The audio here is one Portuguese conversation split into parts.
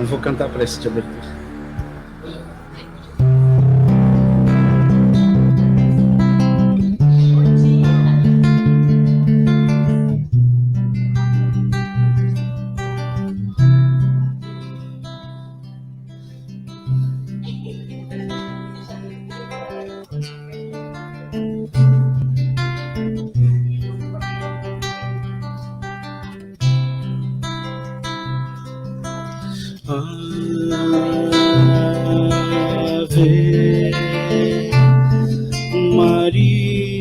Então vou cantar a prece de abertura. Ave Maria,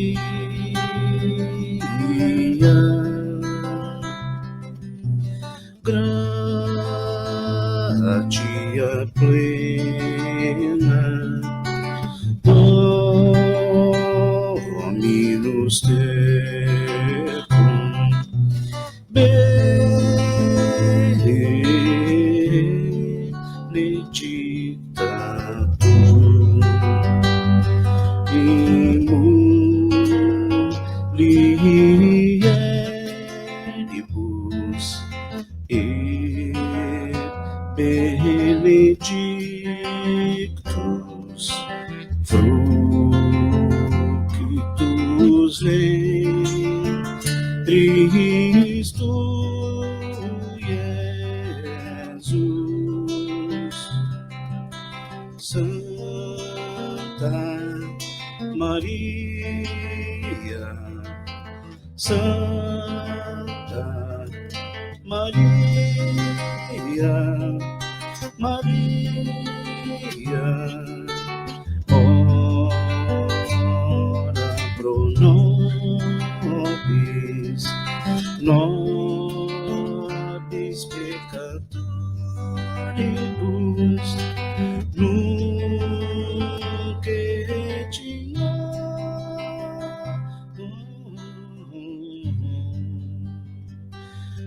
gratia plena, Dominus tecum, benedicta tu in mulieribus et benedictus fructus ventris tui, Jesus. Santa Maria, Santa Maria, Maria, ora pro nobis peccatoribus, nunc et in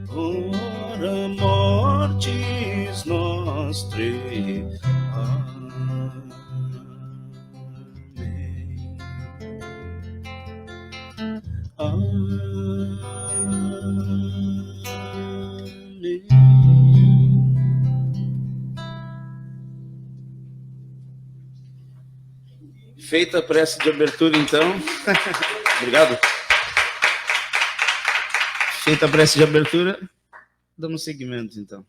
hora mortis nostri. Amen. Amen. Feita a prece de abertura, então. Obrigado. Feita a prece de abertura, damos seguimento, então.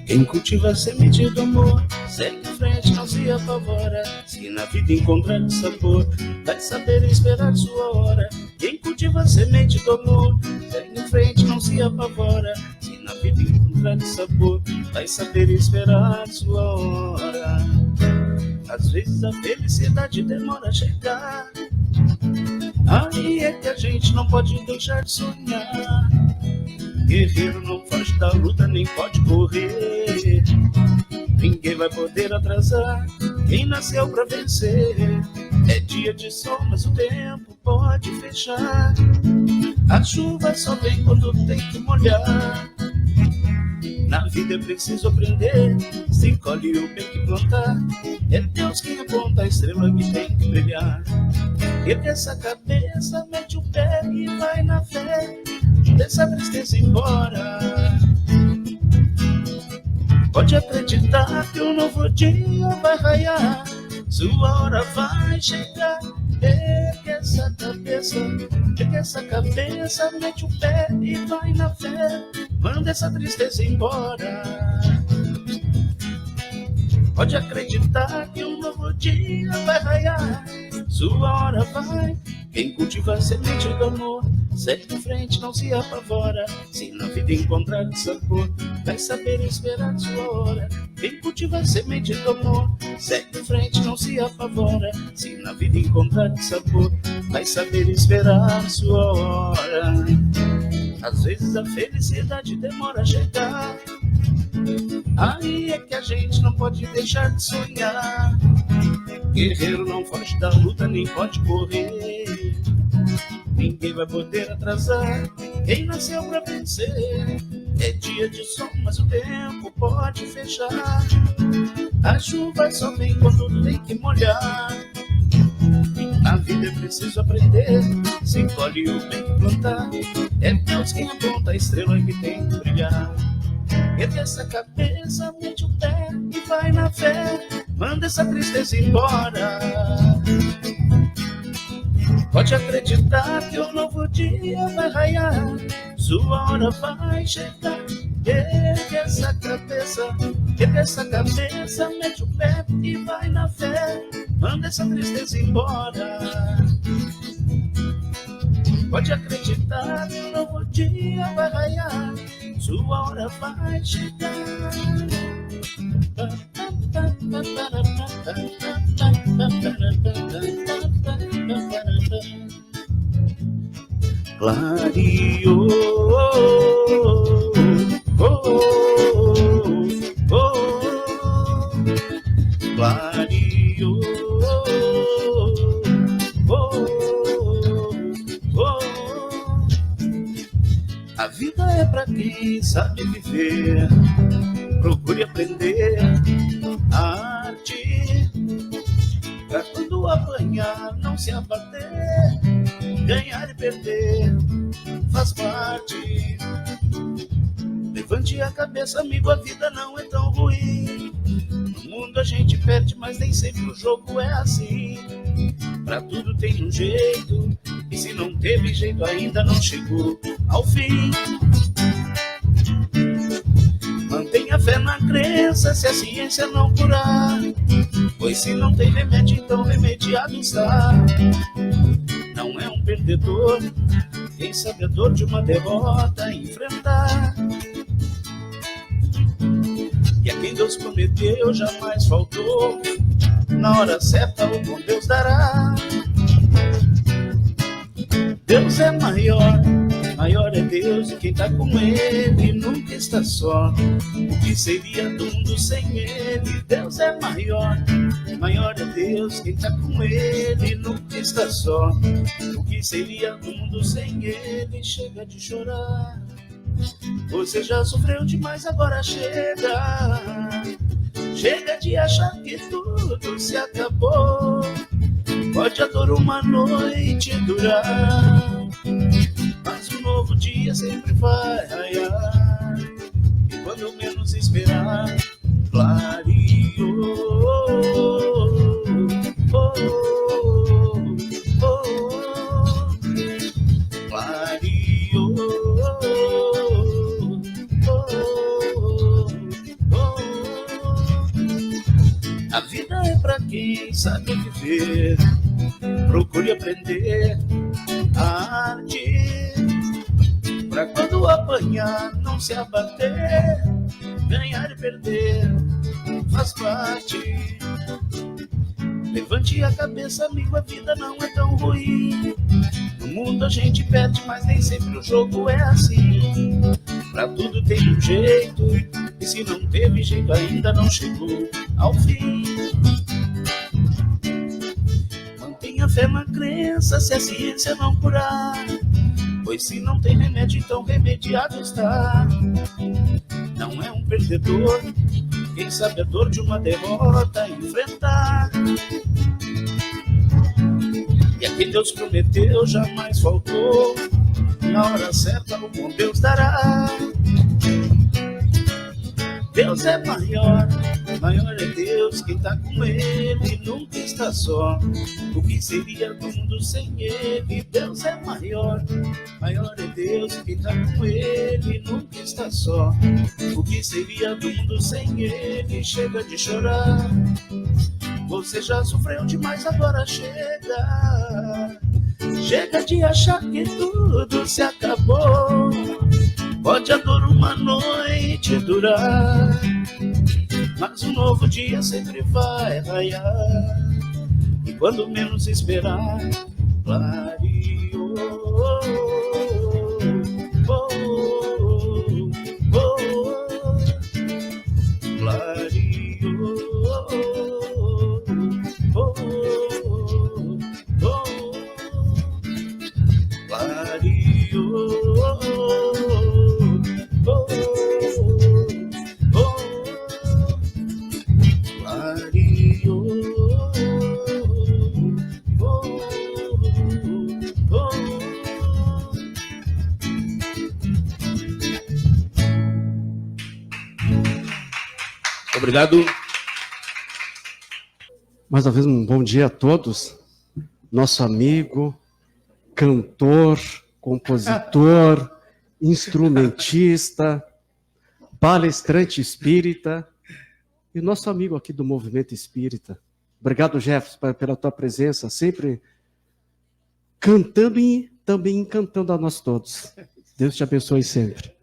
Quem cultiva a semente do amor, segue em frente, não se apavora. Se na vida encontrar sabor, vai saber esperar sua hora. Quem cultiva a semente do amor, segue em frente, não se apavora. Se na vida encontrar sabor, vai saber esperar sua hora. Às vezes a felicidade demora a chegar, aí é que a gente não pode deixar de sonhar. Guerreiro não foge da luta, nem pode correr. Ninguém vai poder atrasar quem nasceu pra vencer. É dia de sol, mas o tempo pode fechar. A chuva só vem quando tem que molhar. Na vida é preciso aprender, se colhe o bem que plantar. É Deus quem aponta a estrela que tem que brilhar. Ergue essa cabeça, mete o pé e vai na fé. Deixa a tristeza embora. Pode acreditar que um novo dia vai raiar. Sua hora vai chegar. Ergue essa cabeça, mete o pé e vai na fé. Manda essa tristeza embora. Pode acreditar que um novo dia vai raiar. Sua hora vai. Quem cultiva a semente do amor, segue em frente, não se apavora. Se na vida encontrar sabor, vai saber esperar sua hora. Quem cultiva a semente do amor, segue em frente, não se apavora. Se na vida encontrar sabor, vai saber esperar sua hora. Às vezes a felicidade demora a chegar, aí é que a gente não pode deixar de sonhar. Guerreiro não foge da luta, nem pode correr. Ninguém vai poder atrasar quem nasceu pra vencer. É dia de sol, mas o tempo pode fechar. A chuva só vem quando tem que molhar. Na vida é preciso aprender, se colhe o bem que plantar. É Deus quem aponta a estrela que tem que brilhar. Ergue essa cabeça, mete o pé e vai na fé. Manda essa tristeza embora. Pode acreditar que um novo dia vai raiar. Sua hora vai chegar. Ergue essa cabeça, mete o pé e vai na fé. Manda essa tristeza embora. Pode acreditar que um novo dia vai raiar. Sua hora vai chegar. Clareou, clareou, a vida é pra quem sabe viver. Procure aprender a arte, pra quando apanhar não se abater. Ganhar e perder faz parte. Levante a cabeça, amigo, a vida não é tão ruim. No mundo a gente perde, mas nem sempre o jogo é assim. Pra tudo tem um jeito, e se não teve jeito ainda não chegou ao fim. Mantenha fé na crença, se a ciência não curar. Pois se não tem remédio, então remediado está. Não é um perdedor quem sabe a dor de uma derrota enfrentar. E a quem Deus prometeu jamais faltou. Na hora certa o bom Deus dará. Deus é maior, maior é Deus, e quem tá com Ele nunca está só. O que seria do mundo sem Ele? Deus é maior, maior é Deus, quem tá com Ele nunca está só. O que seria do mundo sem Ele? Chega de chorar. Você já sofreu demais, agora chega. Chega de achar que tudo se acabou. Pode a dor uma noite durar, mas um novo dia sempre vai raiar. E quando menos esperar, clareou. Clareou. A vida é pra quem sabe viver. Procure aprender a arte, pra quando apanhar não se abater. Ganhar e perder faz parte. Levante a cabeça, amigo, a vida não é tão ruim. No mundo a gente perde, mas nem sempre o jogo é assim. Pra tudo tem um jeito, e se não teve jeito ainda não chegou ao fim. Mantenha fé na crença, se a ciência não curar. Pois se não tem remédio, então remediado está. Não é um perdedor quem sabe a dor de uma derrota enfrentar. E a quem Deus prometeu jamais faltou. Na hora certa o bom Deus dará. Deus é maior, maior é Deus, quem tá com Ele nunca está só. O que seria do mundo sem Ele? Deus é maior, maior é Deus, quem tá com Ele nunca está só. O que seria do mundo sem Ele? Chega de chorar. Você já sofreu demais, agora chega. Chega de achar que tudo se acabou. Pode a dor uma noite durar, mas um novo dia sempre vai raiar. E quando menos esperar, clareou. Clareou. Obrigado. Mais uma vez, um bom dia a todos. Nosso amigo, cantor, compositor, instrumentista, palestrante espírita e nosso amigo aqui do Movimento Espírita. Obrigado, Jefferson, pela tua presença, sempre cantando e também encantando a nós todos. Deus te abençoe sempre.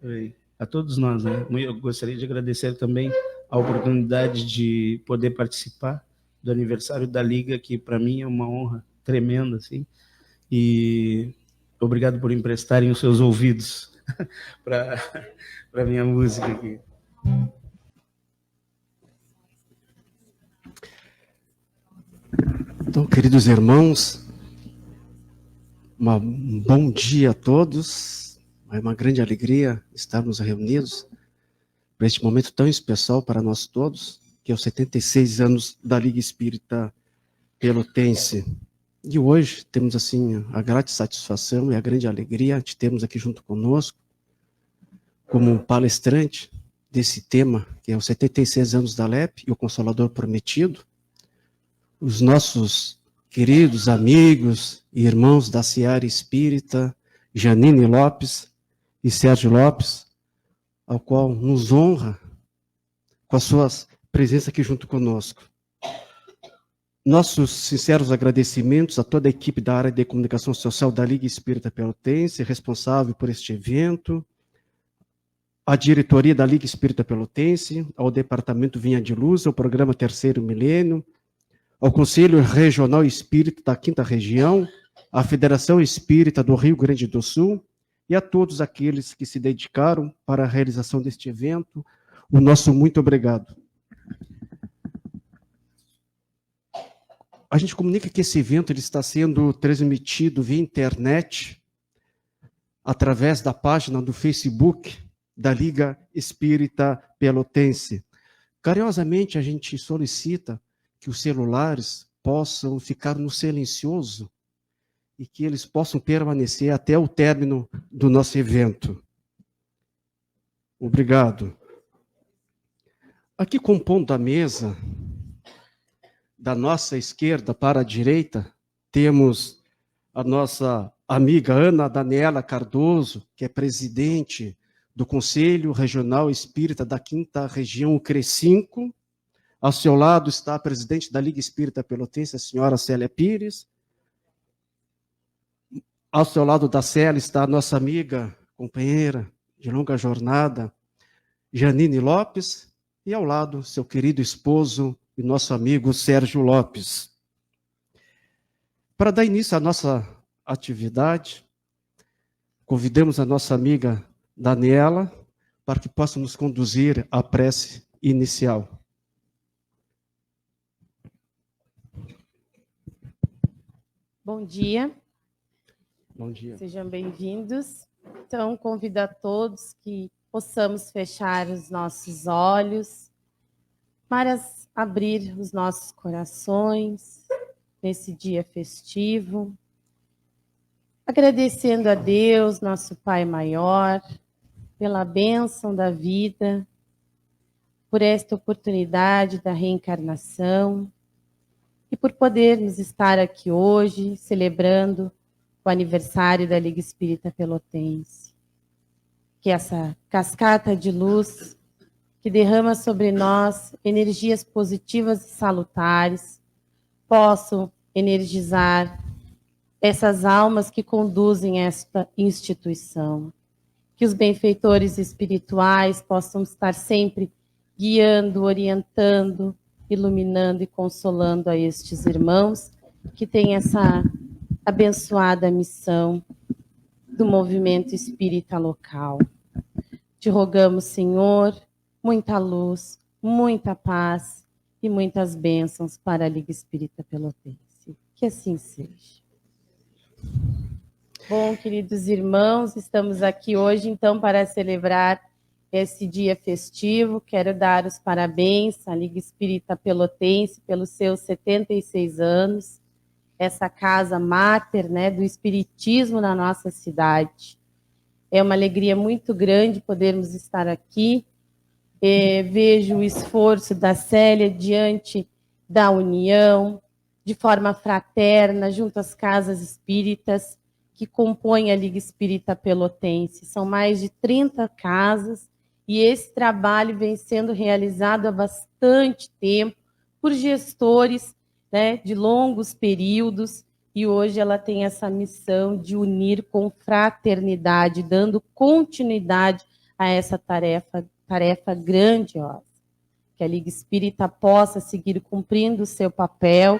A todos nós, né? Eu gostaria de agradecer também a oportunidade de poder participar do aniversário da Liga, que para mim é uma honra tremenda, assim. E obrigado por emprestarem os seus ouvidos para a minha música aqui. Então, queridos irmãos, um bom dia a todos. É uma grande alegria estarmos reunidos para este momento tão especial para nós todos, que é os 76 anos da Liga Espírita Pelotense. E hoje temos assim a grande satisfação e a grande alegria de termos aqui junto conosco, como palestrante desse tema, que é os 76 anos da LEP e o Consolador Prometido, os nossos queridos amigos e irmãos da Seara Espírita, Janine Lopes e Sérgio Lopes, ao qual nos honra com a sua presença aqui junto conosco. Nossos sinceros agradecimentos a toda a equipe da área de comunicação social da Liga Espírita Pelotense, responsável por este evento, à diretoria da Liga Espírita Pelotense, ao Departamento Vinha de Luz, ao Programa Terceiro Milênio, ao Conselho Regional Espírita da Quinta Região, à Federação Espírita do Rio Grande do Sul e a todos aqueles que se dedicaram para a realização deste evento, o nosso muito obrigado. A gente comunica que esse evento ele está sendo transmitido via internet, através da página do Facebook da Liga Espírita Pelotense. Carinhosamente, a gente solicita que os celulares possam ficar no silencioso e que eles possam permanecer até o término do nosso evento. Obrigado. Aqui compondo a mesa, da nossa esquerda para a direita, temos a nossa amiga Ana Daniela Cardoso, que é presidente do Conselho Regional Espírita da Quinta Região, o CRE5. Ao seu lado está a presidente da Liga Espírita Pelotense, a senhora Célia Pires. Ao seu lado da Célia está a nossa amiga, companheira de longa jornada, Janine Lopes, e ao lado, seu querido esposo e nosso amigo Sérgio Lopes. Para dar início à nossa atividade, convidamos a nossa amiga Daniela para que possa nos conduzir à prece inicial. Bom dia. Bom dia. Sejam bem-vindos. Então, convido a todos que possamos fechar os nossos olhos para abrir os nossos corações nesse dia festivo, agradecendo a Deus, nosso Pai maior, pela bênção da vida, por esta oportunidade da reencarnação e por podermos estar aqui hoje celebrando o aniversário da Liga Espírita Pelotense. Que essa cascata de luz que derrama sobre nós energias positivas e salutares possam energizar essas almas que conduzem esta instituição. Que os benfeitores espirituais possam estar sempre guiando, orientando, iluminando e consolando a estes irmãos que têm essa abençoada missão do movimento espírita local. Te rogamos, Senhor, muita luz, muita paz e muitas bênçãos para a Liga Espírita Pelotense. Que assim seja. Bom, queridos irmãos, estamos aqui hoje, então, para celebrar esse dia festivo. Quero dar os parabéns à Liga Espírita Pelotense pelos seus 76 anos, essa casa máter, né, do espiritismo na nossa cidade. É uma alegria muito grande podermos estar aqui Vejo o esforço da Célia diante da união, de forma fraterna, junto às casas espíritas que compõem a Liga Espírita Pelotense. São mais de 30 casas e esse trabalho vem sendo realizado há bastante tempo por gestores, né, de longos períodos, e hoje ela tem essa missão de unir com fraternidade, dando continuidade a essa tarefa grandiosa. Que a Liga Espírita possa seguir cumprindo o seu papel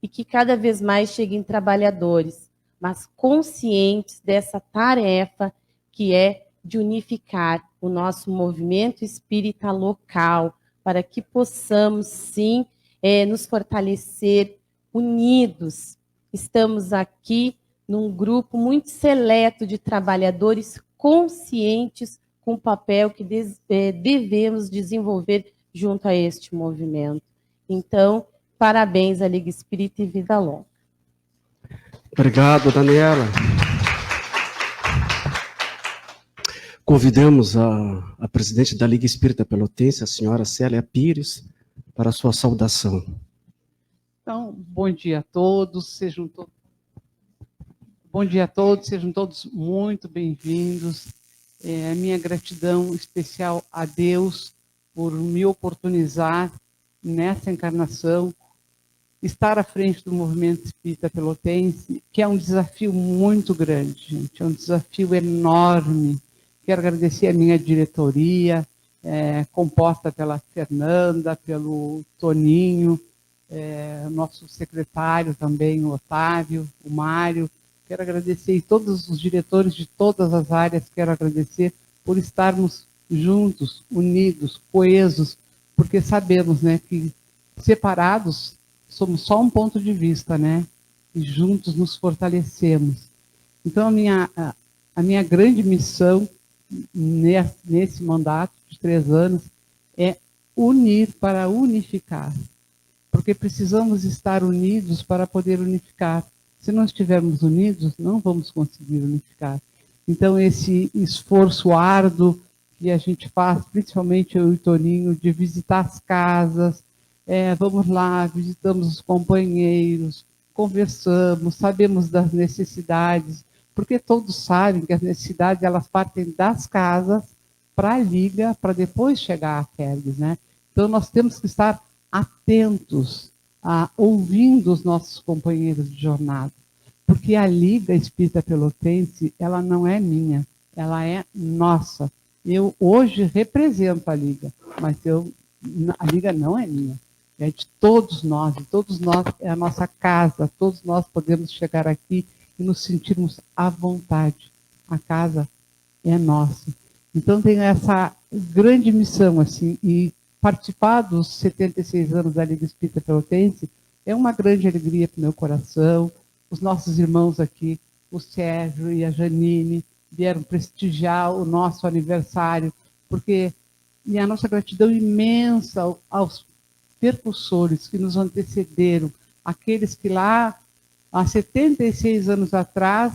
e que cada vez mais cheguem trabalhadores, mas conscientes dessa tarefa que é de unificar o nosso movimento espírita local, para que possamos, sim, nos fortalecer unidos. Estamos aqui num grupo muito seleto de trabalhadores conscientes com o papel que devemos desenvolver junto a este movimento. Então, parabéns à Liga Espírita e Vida Longa. Obrigado, Daniela. Convidamos a presidente da Liga Espírita Pelotense, a senhora Célia Pires, para a sua saudação. Então, bom dia a todos, sejam todos muito bem-vindos. A minha gratidão especial a Deus por me oportunizar nessa encarnação, estar à frente do movimento espírita pelotense, que é um desafio muito grande, gente, é um desafio enorme. Quero agradecer a minha diretoria, composta pela Fernanda, pelo Toninho, nosso secretário também, o Otávio, o Mário. Quero agradecer, e todos os diretores de todas as áreas, quero agradecer por estarmos juntos, unidos, coesos, porque sabemos, né, que separados somos só um ponto de vista, né, e juntos nos fortalecemos. Então, a minha grande missão nesse mandato de 3 anos é unir para unificar, porque precisamos estar unidos para poder unificar. Se não estivermos unidos, não vamos conseguir unificar. Então, esse esforço árduo que a gente faz, principalmente eu e o Toninho, de visitar as casas, vamos lá, visitamos os companheiros, conversamos, sabemos das necessidades, porque todos sabem que as necessidades elas partem das casas para a Liga, para depois chegar à FERGS, né? Então, nós temos que estar atentos, ouvindo os nossos companheiros de jornada, porque a Liga Espírita Pelotense, ela não é minha, ela é nossa. Eu hoje represento a Liga, mas a Liga não é minha, é de todos nós é a nossa casa, todos nós podemos chegar aqui e nos sentirmos à vontade. A casa é nossa. Então, tenho essa grande missão, assim, e participar dos 76 anos da Liga Espírita Pelotense é uma grande alegria para o meu coração. Os nossos irmãos aqui, o Sérgio e a Janine, vieram prestigiar o nosso aniversário, e a nossa gratidão imensa aos percussores que nos antecederam, aqueles que lá, há 76 anos atrás,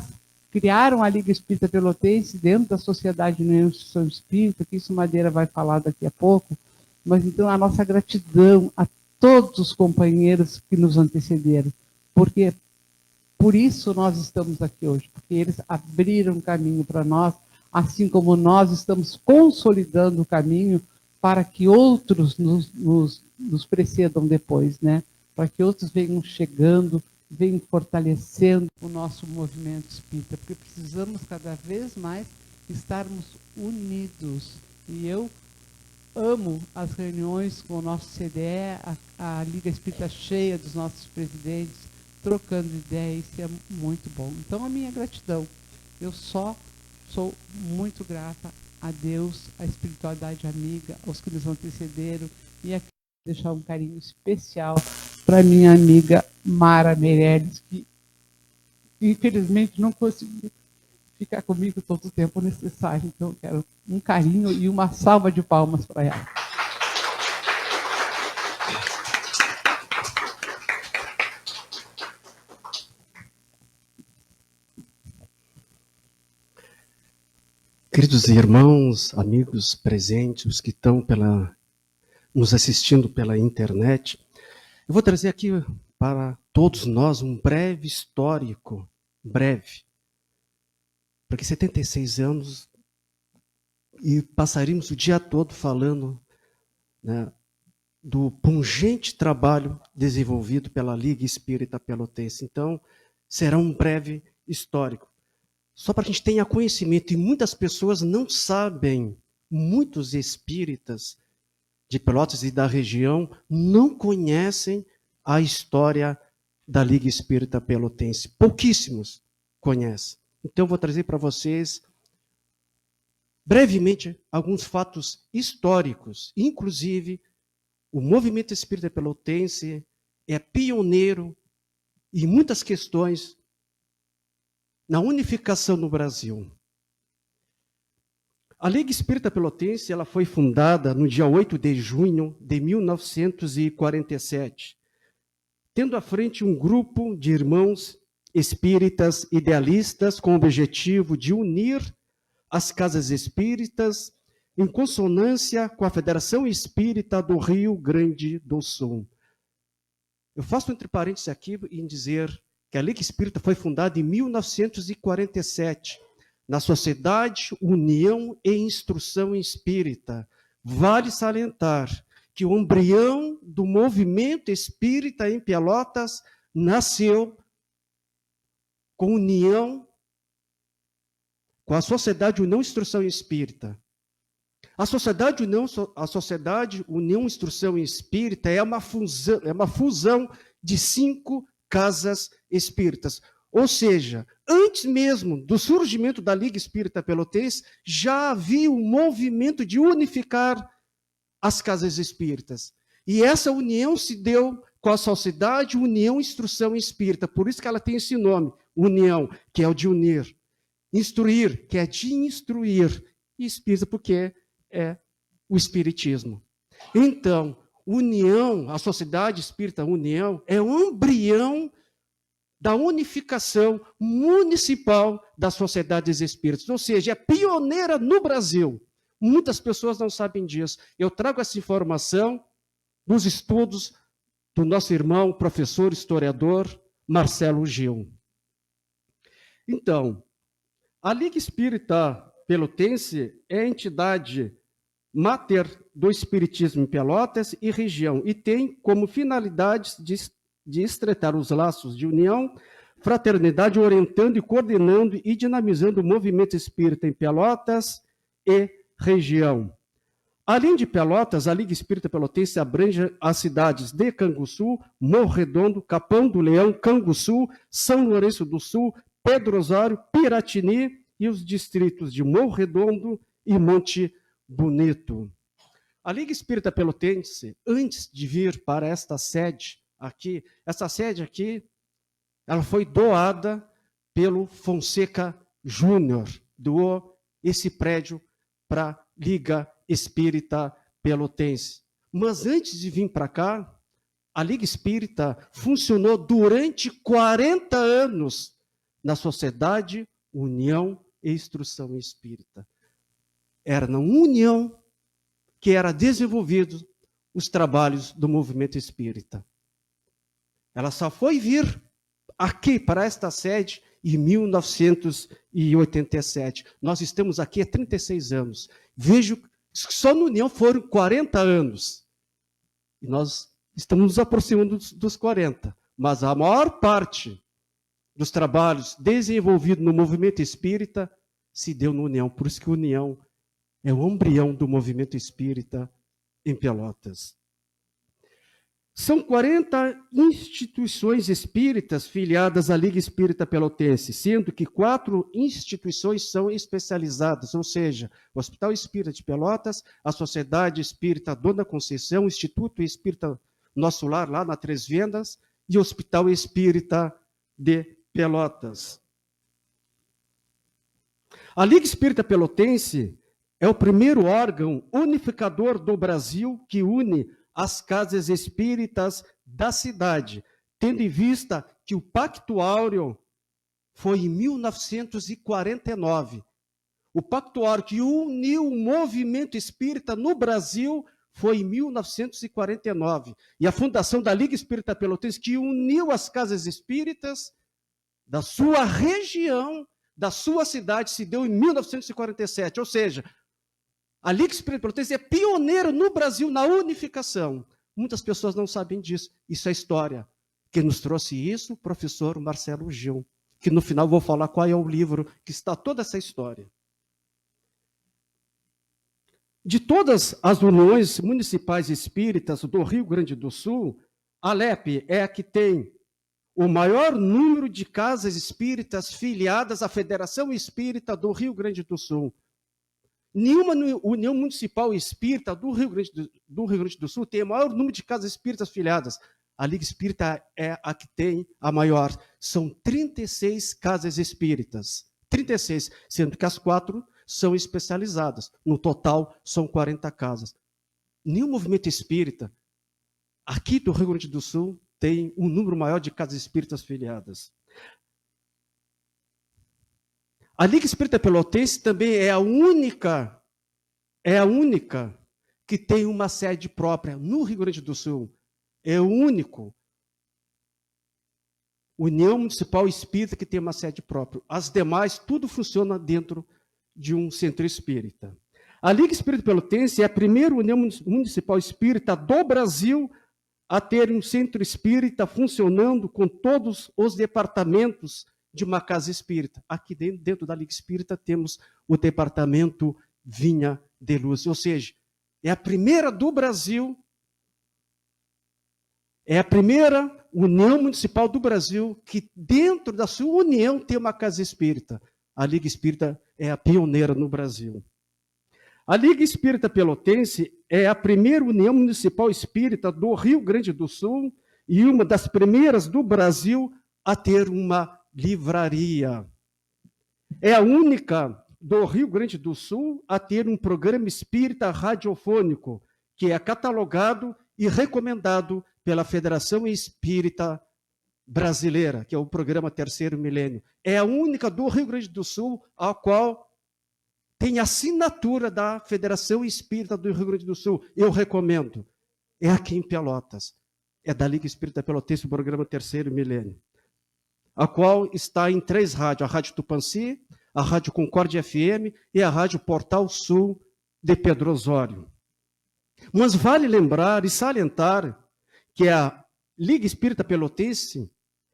criaram a Liga Espírita Pelotense dentro da Sociedade União e Instituição Espírita, que isso Madeira vai falar daqui a pouco, mas então a nossa gratidão a todos os companheiros que nos antecederam, porque por isso nós estamos aqui hoje, porque eles abriram caminho para nós, assim como nós estamos consolidando o caminho para que outros nos precedam depois, né? Para que outros venham chegando, venham fortalecendo o nosso movimento espírita, porque precisamos cada vez mais estarmos unidos. E eu amo as reuniões com o nosso CDE, a Liga Espírita cheia dos nossos presidentes, trocando ideias, isso é muito bom. Então, a minha gratidão, eu só sou muito grata a Deus, à espiritualidade amiga, aos que nos antecederam, e aqui deixar um carinho especial para minha amiga Mara Meirelles, que infelizmente não conseguiu ficar comigo todo o tempo necessário. Então, eu quero um carinho e uma salva de palmas para ela. Queridos irmãos, amigos presentes, os que estão nos assistindo pela internet, eu vou trazer aqui para todos nós um breve histórico, breve, porque 76 anos e passaríamos o dia todo falando, né, do pungente trabalho desenvolvido pela Liga Espírita Pelotense. Então, será um breve histórico. Só para que a gente tenha conhecimento, e muitas pessoas não sabem, muitos espíritas de Pelotas e da região não conhecem a história da Liga Espírita Pelotense. Pouquíssimos conhecem. Então, eu vou trazer para vocês, brevemente, alguns fatos históricos. Inclusive, o movimento espírita pelotense é pioneiro em muitas questões na unificação no Brasil. A Liga Espírita Pelotense ela foi fundada no dia 8 de junho de 1947, tendo à frente um grupo de irmãos espíritas idealistas com o objetivo de unir as casas espíritas em consonância com a Federação Espírita do Rio Grande do Sul. Eu faço entre parênteses aqui em dizer que a Liga Espírita foi fundada em 1947, na Sociedade União e Instrução Espírita. Vale salientar que o embrião do movimento espírita em Pelotas nasceu com união com a Sociedade União e Instrução Espírita. A Sociedade União e Instrução Espírita é uma fusão de 5 casas espíritas. Ou seja, antes mesmo do surgimento da Liga Espírita Pelotense, já havia um movimento de unificar as casas espíritas. E essa união se deu com a Sociedade União e Instrução Espírita. Por isso que ela tem esse nome, união, que é o de unir. Instruir, que é de instruir. E espírita, porque é o espiritismo. Então, união, a Sociedade Espírita União, é um embrião da unificação municipal das sociedades espíritas. Ou seja, é pioneira no Brasil. Muitas pessoas não sabem disso. Eu trago essa informação dos estudos do nosso irmão, professor, historiador, Marcelo Gil. Então, a Liga Espírita Pelotense é a entidade máter do Espiritismo em Pelotas e região, e tem como finalidade de estreitar os laços de união, fraternidade, orientando e coordenando e dinamizando o movimento espírita em Pelotas e região. Além de Pelotas, a Liga Espírita Pelotense abrange as cidades de Canguçu, Morro Redondo, Capão do Leão, Canguçu, São Lourenço do Sul, Pedro Osório, Piratini e os distritos de Morro Redondo e Monte Bonito. A Liga Espírita Pelotense, antes de vir para esta sede aqui, ela foi doada pelo Fonseca Júnior, doou esse prédio para a Liga Espírita Pelotense. Mas antes de vir para cá, a Liga Espírita funcionou durante 40 anos na Sociedade União e Instrução Espírita. Era na união que era desenvolvidos os trabalhos do movimento espírita. Ela só foi vir aqui para esta sede em 1987. Nós estamos aqui há 36 anos. Vejo que só na união foram 40 anos. E nós estamos nos aproximando dos 40. Mas a maior parte dos trabalhos desenvolvidos no movimento espírita se deu na união. Por isso que a união é o embrião do movimento espírita em Pelotas. São 40 instituições espíritas filiadas à Liga Espírita Pelotense, sendo que 4 instituições são especializadas, ou seja, o Hospital Espírita de Pelotas, a Sociedade Espírita Dona Conceição, o Instituto Espírita Nosso Lar, lá na Três Vendas, e o Hospital Espírita de Pelotas. A Liga Espírita Pelotense é o primeiro órgão unificador do Brasil que une as casas espíritas da cidade, tendo em vista que o Pacto Áureo foi em 1949. O pactuário que uniu o movimento espírita no Brasil foi em 1949. E a fundação da Liga Espírita Pelotense, que uniu as casas espíritas da sua região, da sua cidade, se deu em 1947. Ou seja, a Liga Espírita Pelotense é pioneira no Brasil na unificação. Muitas pessoas não sabem disso. Isso é história. Quem nos trouxe isso, o professor Marcelo Gil, que no final vou falar qual é o livro que está toda essa história. De todas as uniões municipais espíritas do Rio Grande do Sul, a LEP é a que tem o maior número de casas espíritas filiadas à Federação Espírita do Rio Grande do Sul. Nenhuma união municipal espírita do Rio Grande do Sul tem o maior número de casas espíritas filiadas. A Liga Espírita é a que tem a maior. São 36 casas espíritas. 36, sendo que as 4 são especializadas. No total, são 40 casas. Nenhum movimento espírita aqui do Rio Grande do Sul tem um número maior de casas espíritas filiadas. A Liga Espírita Pelotense também é a única que tem uma sede própria no Rio Grande do Sul. É o único União Municipal Espírita que tem uma sede própria. As demais, tudo funciona dentro de um centro espírita. A Liga Espírita Pelotense é a primeira União Municipal Espírita do Brasil a ter um centro espírita funcionando com todos os departamentos de uma casa espírita. Aqui dentro da Liga Espírita temos o departamento Vinha de Luz, ou seja, é a primeira do Brasil, é a primeira União Municipal do Brasil que dentro da sua união tem uma casa espírita. A Liga Espírita é a pioneira no Brasil. A Liga Espírita Pelotense é a primeira União Municipal Espírita do Rio Grande do Sul e uma das primeiras do Brasil a ter uma livraria. É a única do Rio Grande do Sul a ter um programa espírita radiofônico, que é catalogado e recomendado pela Federação Espírita Brasileira, que é o programa Terceiro Milênio. É a única do Rio Grande do Sul a qual tem assinatura da Federação Espírita do Rio Grande do Sul. Eu recomendo. É aqui em Pelotas. É da Liga Espírita Pelotense, o programa Terceiro Milênio, a qual está em 3 rádios, a Rádio Tupanci, a Rádio Concórdia FM e a Rádio Portal Sul de Pedro Osório. Mas vale lembrar e salientar que a Liga Espírita Pelotense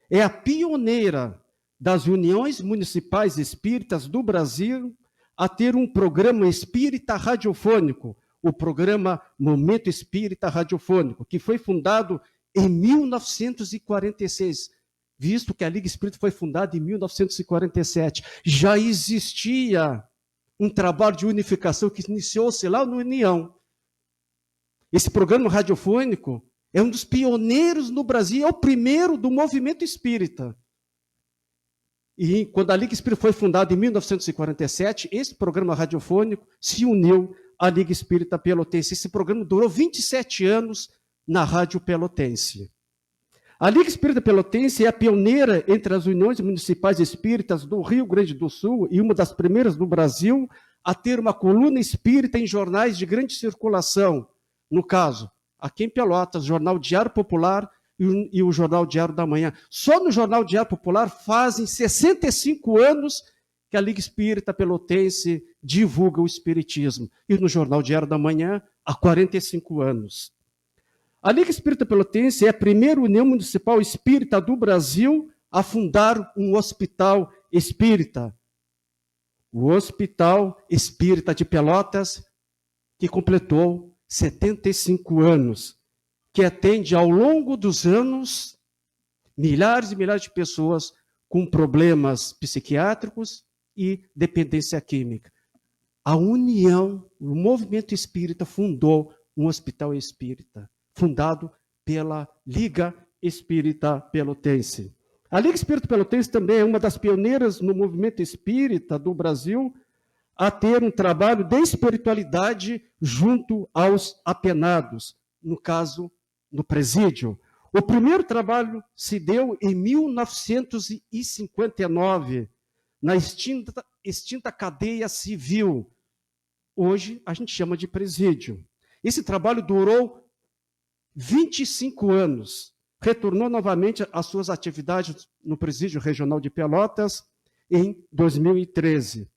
é a pioneira das uniões municipais espíritas do Brasil a ter um programa espírita radiofônico, o programa Momento Espírita Radiofônico, que foi fundado em 1946, visto que a Liga Espírita foi fundada em 1947. Já existia um trabalho de unificação que iniciou-se lá no União. Esse programa radiofônico é um dos pioneiros no Brasil, é o primeiro do movimento espírita. E quando a Liga Espírita foi fundada em 1947, esse programa radiofônico se uniu à Liga Espírita Pelotense. Esse programa durou 27 anos na Rádio Pelotense. A Liga Espírita Pelotense é a pioneira entre as uniões municipais espíritas do Rio Grande do Sul e uma das primeiras do Brasil a ter uma coluna espírita em jornais de grande circulação. No caso, aqui em Pelotas, Jornal Diário Popular e o Jornal Diário da Manhã. Só no Jornal Diário Popular fazem 65 anos que a Liga Espírita Pelotense divulga o espiritismo. E no Jornal Diário da Manhã, há 45 anos. A Liga Espírita Pelotense é a primeira União Municipal Espírita do Brasil a fundar um hospital espírita. O Hospital Espírita de Pelotas, que completou 75 anos, que atende ao longo dos anos milhares e milhares de pessoas com problemas psiquiátricos e dependência química. A União, o movimento espírita fundou um hospital espírita, fundado pela Liga Espírita Pelotense. A Liga Espírita Pelotense também é uma das pioneiras no movimento espírita do Brasil a ter um trabalho de espiritualidade junto aos apenados, no caso, no presídio. O primeiro trabalho se deu em 1959, na extinta extinta cadeia civil. Hoje a gente chama de presídio. Esse trabalho durou 25 anos. Retornou novamente às suas atividades no Presídio Regional de Pelotas em 2013.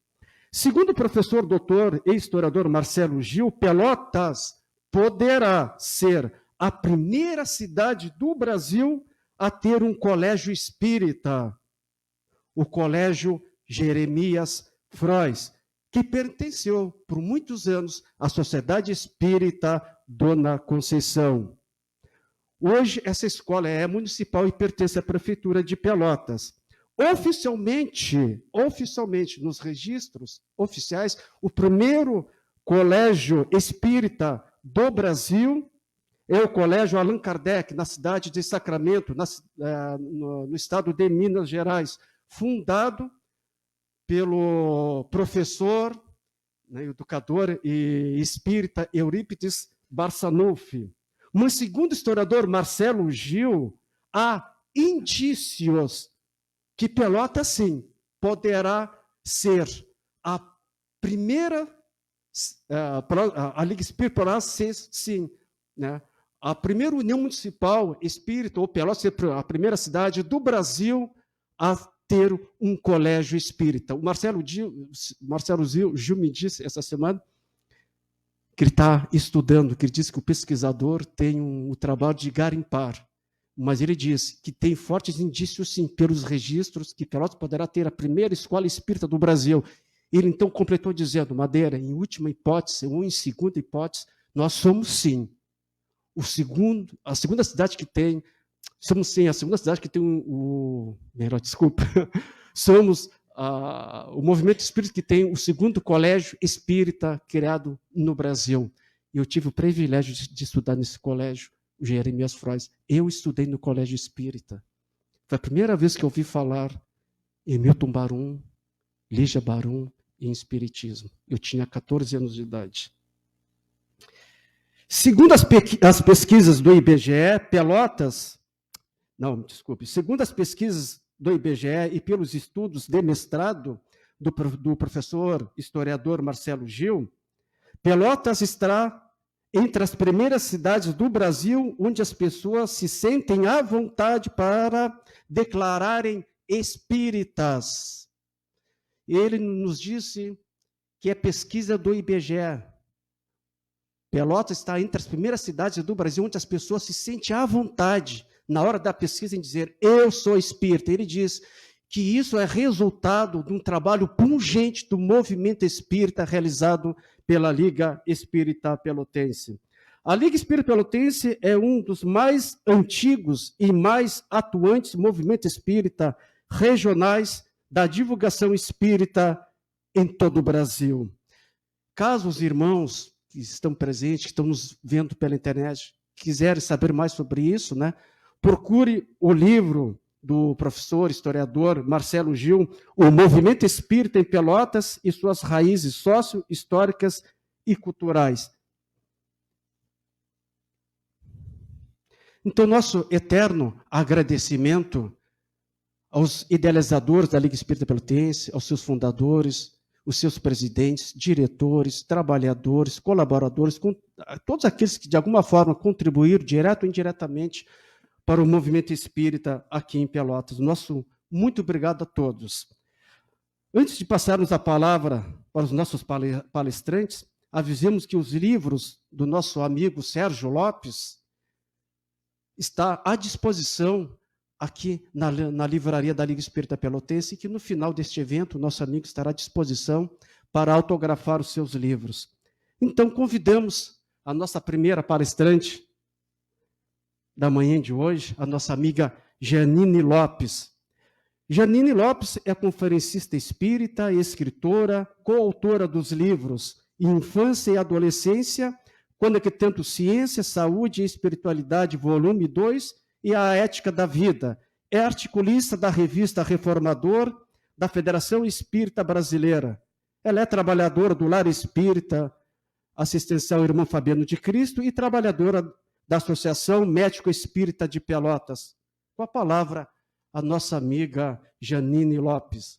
Segundo o professor doutor e historiador Marcelo Gil, Pelotas poderá ser a primeira cidade do Brasil a ter um colégio espírita, o Colégio Jeremias Frois, que pertenceu por muitos anos à Sociedade Espírita Dona Conceição. Hoje, essa escola é municipal e pertence à Prefeitura de Pelotas. Oficialmente, nos registros oficiais, o primeiro colégio espírita do Brasil é o Colégio Allan Kardec, na cidade de Sacramento, no estado de Minas Gerais, fundado pelo professor, educador e espírita Eurípides Barçanuffi. Mas, segundo o historiador Marcelo Gil, há indícios que Pelotas, sim, poderá ser a primeira, a Liga Espírita poderá ser, sim, né, a primeira União Municipal Espírita, ou Pelotas ser a primeira cidade do Brasil a ter um colégio espírita. O Marcelo Gil me disse essa semana que ele está estudando, que ele disse que o pesquisador tem o trabalho de garimpar, mas ele diz que tem fortes indícios, sim, pelos registros, que Pelotas poderá ter a primeira escola espírita do Brasil. Ele, então, completou dizendo, Madeira, em última hipótese, ou em segunda hipótese, nós somos, sim, a segunda cidade que tem, somos, sim, a segunda cidade que tem somos o movimento espírita que tem o segundo colégio espírita criado no Brasil. Eu tive o privilégio de estudar nesse colégio, o Jeremias Frois. Eu estudei no colégio espírita. Foi a primeira vez que eu ouvi falar em Milton Barum, Lígia Barum e em espiritismo. Eu tinha 14 anos de idade. Segundo as pesquisas do IBGE, segundo as pesquisas do IBGE e pelos estudos de mestrado do professor historiador Marcelo Gil, Pelotas está entre as primeiras cidades do Brasil onde as pessoas se sentem à vontade para declararem espíritas. Ele nos disse que é pesquisa do IBGE. Pelotas está entre as primeiras cidades do Brasil onde as pessoas se sentem à vontade na hora da pesquisa em dizer, eu sou espírita. Ele diz que isso é resultado de um trabalho pungente do movimento espírita realizado pela Liga Espírita Pelotense. A Liga Espírita Pelotense é um dos mais antigos e mais atuantes movimentos espírita regionais da divulgação espírita em todo o Brasil. Caso os irmãos que estão presentes, que estão nos vendo pela internet, quiserem saber mais sobre isso, né, procure o livro do professor, historiador Marcelo Gil, O Movimento Espírita em Pelotas e suas raízes sócio-históricas e culturais. Então, nosso eterno agradecimento aos idealizadores da Liga Espírita Pelotense, aos seus fundadores, os seus presidentes, diretores, trabalhadores, colaboradores, todos aqueles que de alguma forma contribuíram, direto ou indiretamente, para o movimento espírita aqui em Pelotas. Nosso muito obrigado a todos. Antes de passarmos a palavra para os nossos palestrantes, avisemos que os livros do nosso amigo Sérgio Lopes está à disposição aqui na livraria da Liga Espírita Pelotense, e que no final deste evento o nosso amigo estará à disposição para autografar os seus livros. Então, convidamos a nossa primeira palestrante da manhã de hoje, a nossa amiga Janine Lopes. Janine Lopes é conferencista espírita, escritora, coautora dos livros Infância e Adolescência, Quando é que Tanto Ciência, Saúde e Espiritualidade, volume 2, e A Ética da Vida. É articulista da revista Reformador, da Federação Espírita Brasileira. Ela é trabalhadora do Lar Espírita Assistencial Irmão Fabiano de Cristo e trabalhadora da Associação Médico Espírita de Pelotas. Com a palavra, a nossa amiga Janine Lopes.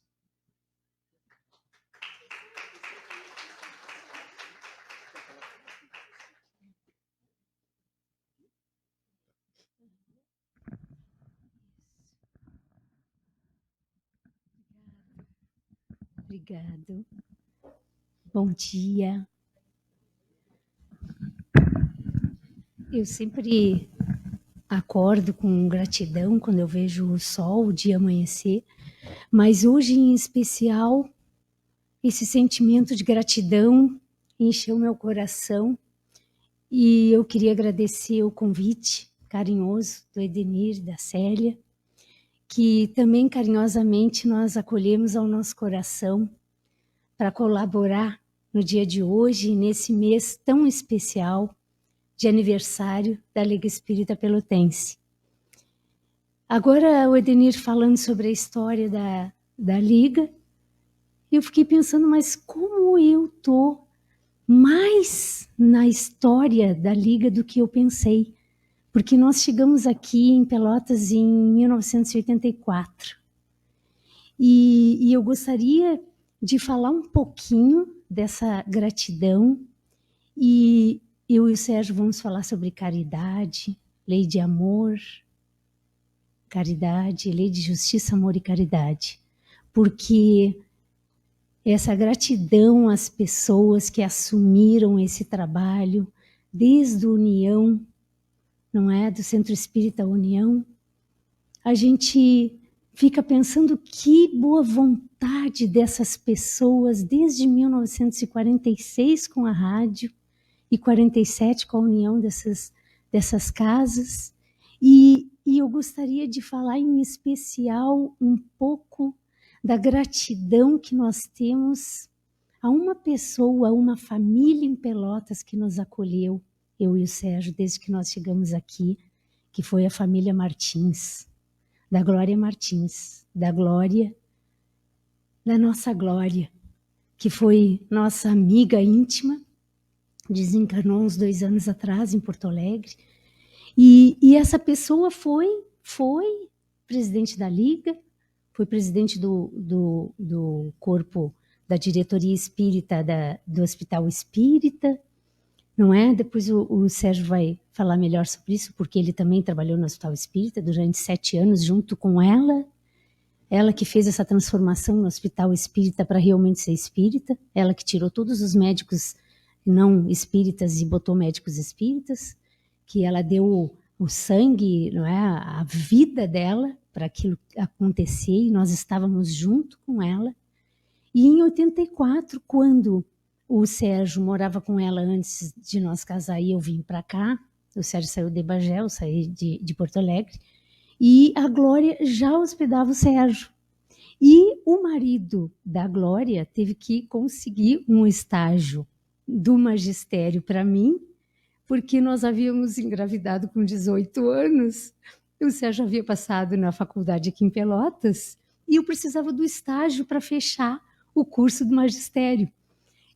Obrigado. Bom dia. Eu sempre acordo com gratidão quando eu vejo o sol, o dia amanhecer, mas hoje em especial, esse sentimento de gratidão encheu meu coração e eu queria agradecer o convite carinhoso do Edenir, da Célia, que também carinhosamente nós acolhemos ao nosso coração para colaborar no dia de hoje, nesse mês tão especial de aniversário da Liga Espírita Pelotense. Agora o Edenir falando sobre a história da Liga, eu fiquei pensando, mas como eu estou mais na história da Liga do que eu pensei? Porque nós chegamos aqui em Pelotas em 1984. E eu gostaria de falar um pouquinho dessa gratidão. E eu e o Sérgio vamos falar sobre caridade, lei de amor, caridade, lei de justiça, amor e caridade. Porque essa gratidão às pessoas que assumiram esse trabalho, desde a União, não é? Do Centro Espírita União, a gente fica pensando que boa vontade dessas pessoas desde 1946 com a rádio e 47 com a união dessas casas. E eu gostaria de falar em especial um pouco da gratidão que nós temos a uma pessoa, a uma família em Pelotas que nos acolheu, eu e o Sérgio, desde que nós chegamos aqui, que foi a família Martins, da Glória Martins, da Glória, da nossa Glória, que foi nossa amiga íntima, desencarnou uns 2 anos atrás em Porto Alegre, e essa pessoa foi presidente da Liga, foi presidente do corpo da diretoria espírita do Hospital Espírita, não é? Depois o Sérgio vai falar melhor sobre isso, porque ele também trabalhou no Hospital Espírita durante 7 anos junto com ela que fez essa transformação no Hospital Espírita para realmente ser espírita, ela que tirou todos os médicos não espíritas e botou médicos espíritas, que ela deu o sangue, não é? A vida dela para aquilo acontecer, e nós estávamos junto com ela. E em 84, quando o Sérgio morava com ela antes de nós casar e eu vim para cá, o Sérgio saiu de Bagé, eu saí de Porto Alegre, e a Glória já hospedava o Sérgio. E o marido da Glória teve que conseguir um estágio do magistério para mim, porque nós havíamos engravidado com 18 anos, o Sérgio havia passado na faculdade aqui em Pelotas, e eu precisava do estágio para fechar o curso do magistério.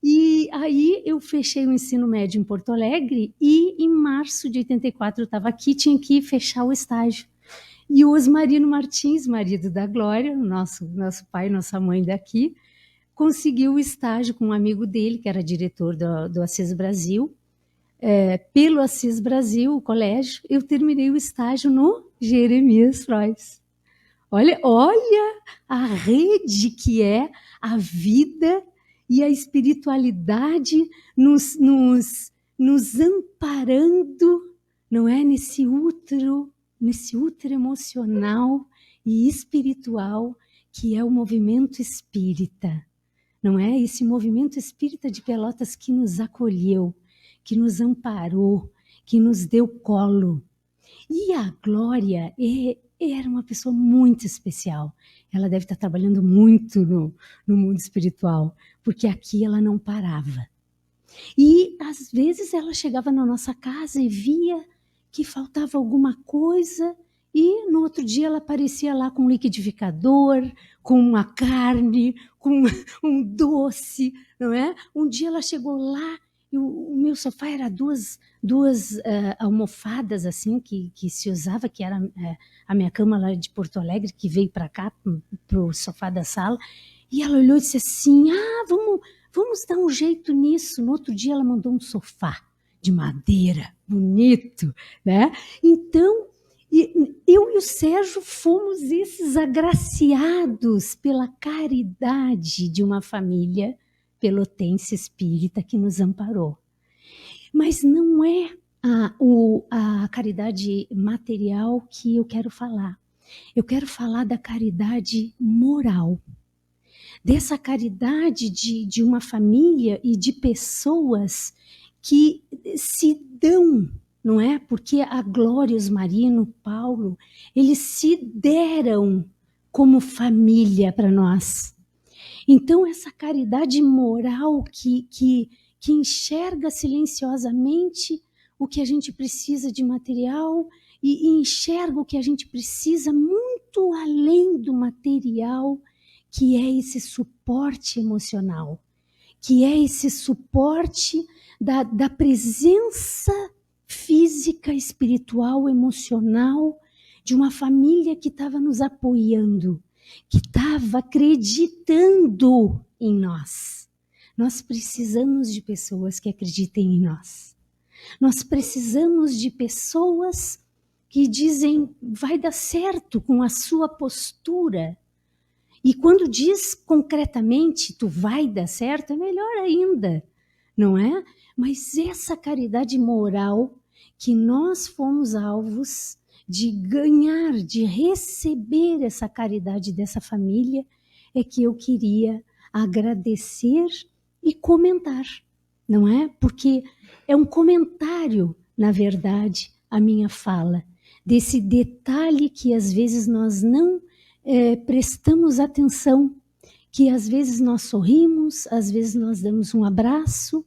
E aí eu fechei o ensino médio em Porto Alegre e em março de 84 eu estava aqui, tinha que fechar o estágio. E o Osmarino Martins, marido da Glória, nosso pai, nossa mãe daqui, conseguiu o estágio com um amigo dele, que era diretor do Assis Brasil. Pelo Assis Brasil, o colégio, eu terminei o estágio no Jeremias Freus. Olha a rede que é a vida e a espiritualidade nos amparando, não é? Nesse útero emocional e espiritual que é o movimento espírita, não é? Esse movimento espírita de Pelotas que nos acolheu, que nos amparou, que nos deu colo. E a Glória era uma pessoa muito especial. Ela deve estar trabalhando muito no mundo espiritual, porque aqui ela não parava. E, às vezes, ela chegava na nossa casa e via que faltava alguma coisa, e no outro dia ela aparecia lá com um liquidificador, com uma carne, com um doce, não é? Um dia ela chegou lá, e o meu sofá era duas almofadas assim que se usava, que era a minha cama lá de Porto Alegre, que veio para cá, para o sofá da sala, e ela olhou e disse assim, vamos dar um jeito nisso. No outro dia ela mandou um sofá de madeira, bonito, né? Então, eu e o Sérgio fomos esses agraciados pela caridade de uma família pelotense espírita que nos amparou. Mas não é a caridade material que eu quero falar. Eu quero falar da caridade moral. Dessa caridade de uma família e de pessoas que se dão, não é? Porque a Glória, os Marino, Paulo, eles se deram como família para nós. Então, essa caridade moral que enxerga silenciosamente o que a gente precisa de material e enxerga o que a gente precisa muito além do material, que é esse suporte emocional, que é esse suporte da presença física, espiritual, emocional de uma família que estava nos apoiando, que estava acreditando em nós. Nós precisamos de pessoas que acreditem em nós. Nós precisamos de pessoas que dizem, vai dar certo com a sua postura. E quando diz concretamente, tu vai dar certo, é melhor ainda, não é? Mas essa caridade moral que nós fomos alvos de ganhar, de receber essa caridade dessa família, é que eu queria agradecer e comentar, não é? Porque é um comentário, na verdade, a minha fala, desse detalhe que às vezes nós não prestamos atenção, que às vezes nós sorrimos, às vezes nós damos um abraço,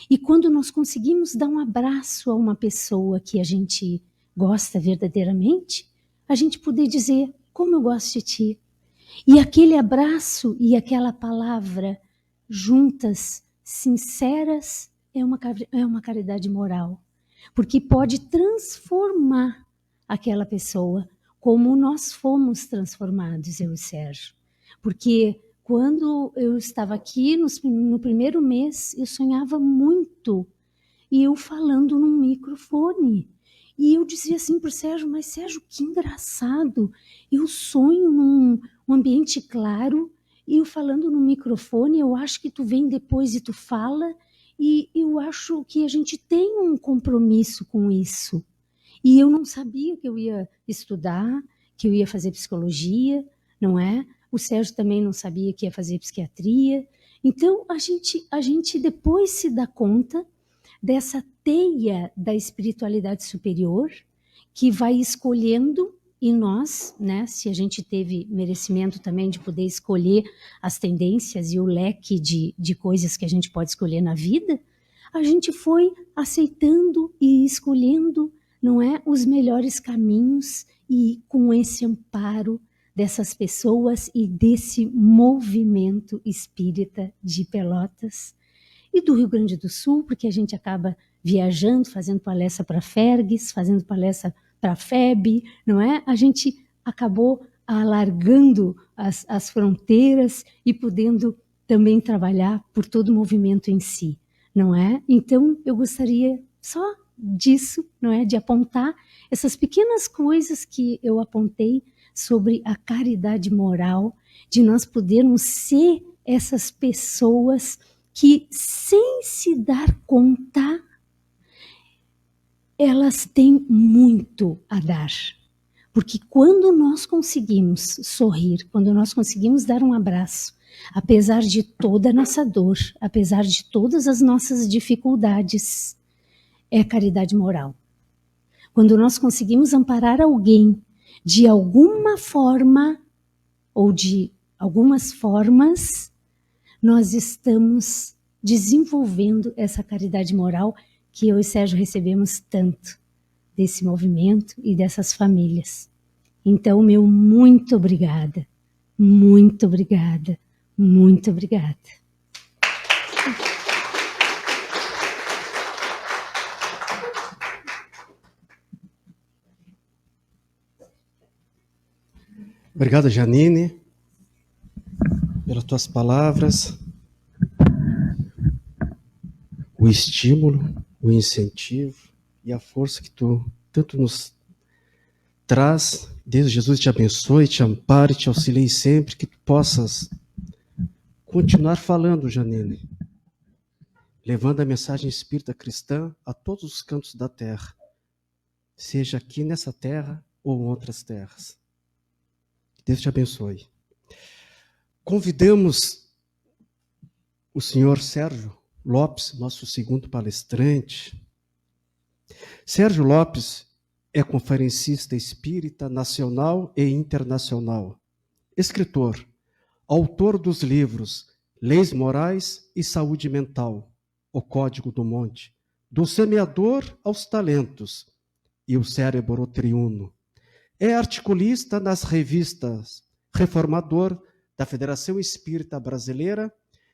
e quando nós conseguimos dar um abraço a uma pessoa que a gente gosta verdadeiramente, a gente poder dizer, como eu gosto de ti. E aquele abraço e aquela palavra juntas, sinceras, é uma caridade moral, porque pode transformar aquela pessoa, como nós fomos transformados, eu e Sérgio. Porque quando eu estava aqui, no primeiro mês, eu sonhava muito, e eu falando num microfone. E eu dizia assim para o Sérgio, mas Sérgio, que engraçado, eu sonho num ambiente claro, e eu falando no microfone, eu acho que tu vem depois e tu fala, e eu acho que a gente tem um compromisso com isso. E eu não sabia que eu ia estudar, que eu ia fazer psicologia, não é? O Sérgio também não sabia que ia fazer psiquiatria. Então, a gente depois se dá conta dessa teia da espiritualidade superior que vai escolhendo, e nós, né, se a gente teve merecimento também de poder escolher as tendências e o leque de coisas que a gente pode escolher na vida, a gente foi aceitando e escolhendo, não é, os melhores caminhos, e com esse amparo dessas pessoas e desse movimento espírita de Pelotas e do Rio Grande do Sul, porque a gente acaba viajando, fazendo palestra para a Fergs, fazendo palestra para a FEB, não é? A gente acabou alargando as fronteiras e podendo também trabalhar por todo o movimento em si, não é? Então, eu gostaria só disso, não é? De apontar essas pequenas coisas que eu apontei sobre a caridade moral, de nós podermos ser essas pessoas que, sem se dar conta, elas têm muito a dar. Porque quando nós conseguimos sorrir, quando nós conseguimos dar um abraço, apesar de toda a nossa dor, apesar de todas as nossas dificuldades, é caridade moral. Quando nós conseguimos amparar alguém de alguma forma, ou de algumas formas, nós estamos desenvolvendo essa caridade moral que eu e Sérgio recebemos tanto desse movimento e dessas famílias. Então, meu muito obrigada, muito obrigada, muito obrigada. Obrigado, Janine, pelas tuas palavras, o estímulo, o incentivo e a força que tu tanto nos traz Deus Jesus te abençoe, te ampare, te auxilie sempre, que tu possas continuar falando, Janine, levando a mensagem espírita cristã a todos os cantos da terra, seja aqui nessa terra ou em outras terras. Deus te abençoe. Convidamos o senhor Sérgio Lopes, nosso segundo palestrante. Sérgio Lopes é conferencista espírita nacional e internacional, escritor, autor dos livros Leis Morais e Saúde Mental, O Código do Monte, Do Semeador aos Talentos e O Cérebro Triuno. É articulista nas revistas Reformador, da Federação Espírita Brasileira,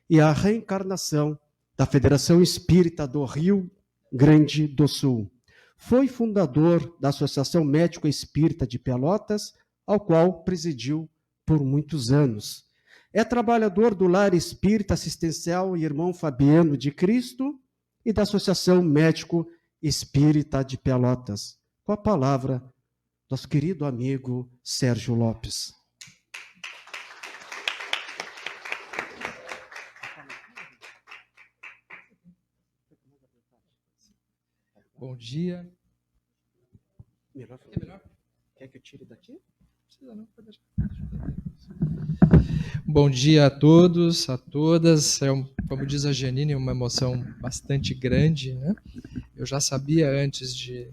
e A Reencarnação, da Federação Espírita do Rio Grande do Sul. Foi fundador da Associação Médico Espírita de Pelotas, ao qual presidiu por muitos anos. É trabalhador do Lar Espírita Assistencial Irmão Fabiano de Cristo e da Associação Médico Espírita de Pelotas. Com a palavra, nosso querido amigo Sérgio Lopes. Bom dia. Melhor. Quer que eu tire daqui? Não precisa não, pode deixar. Bom dia a todos, a todas. Como diz a Janine, uma emoção bastante grande, né? Eu já sabia antes de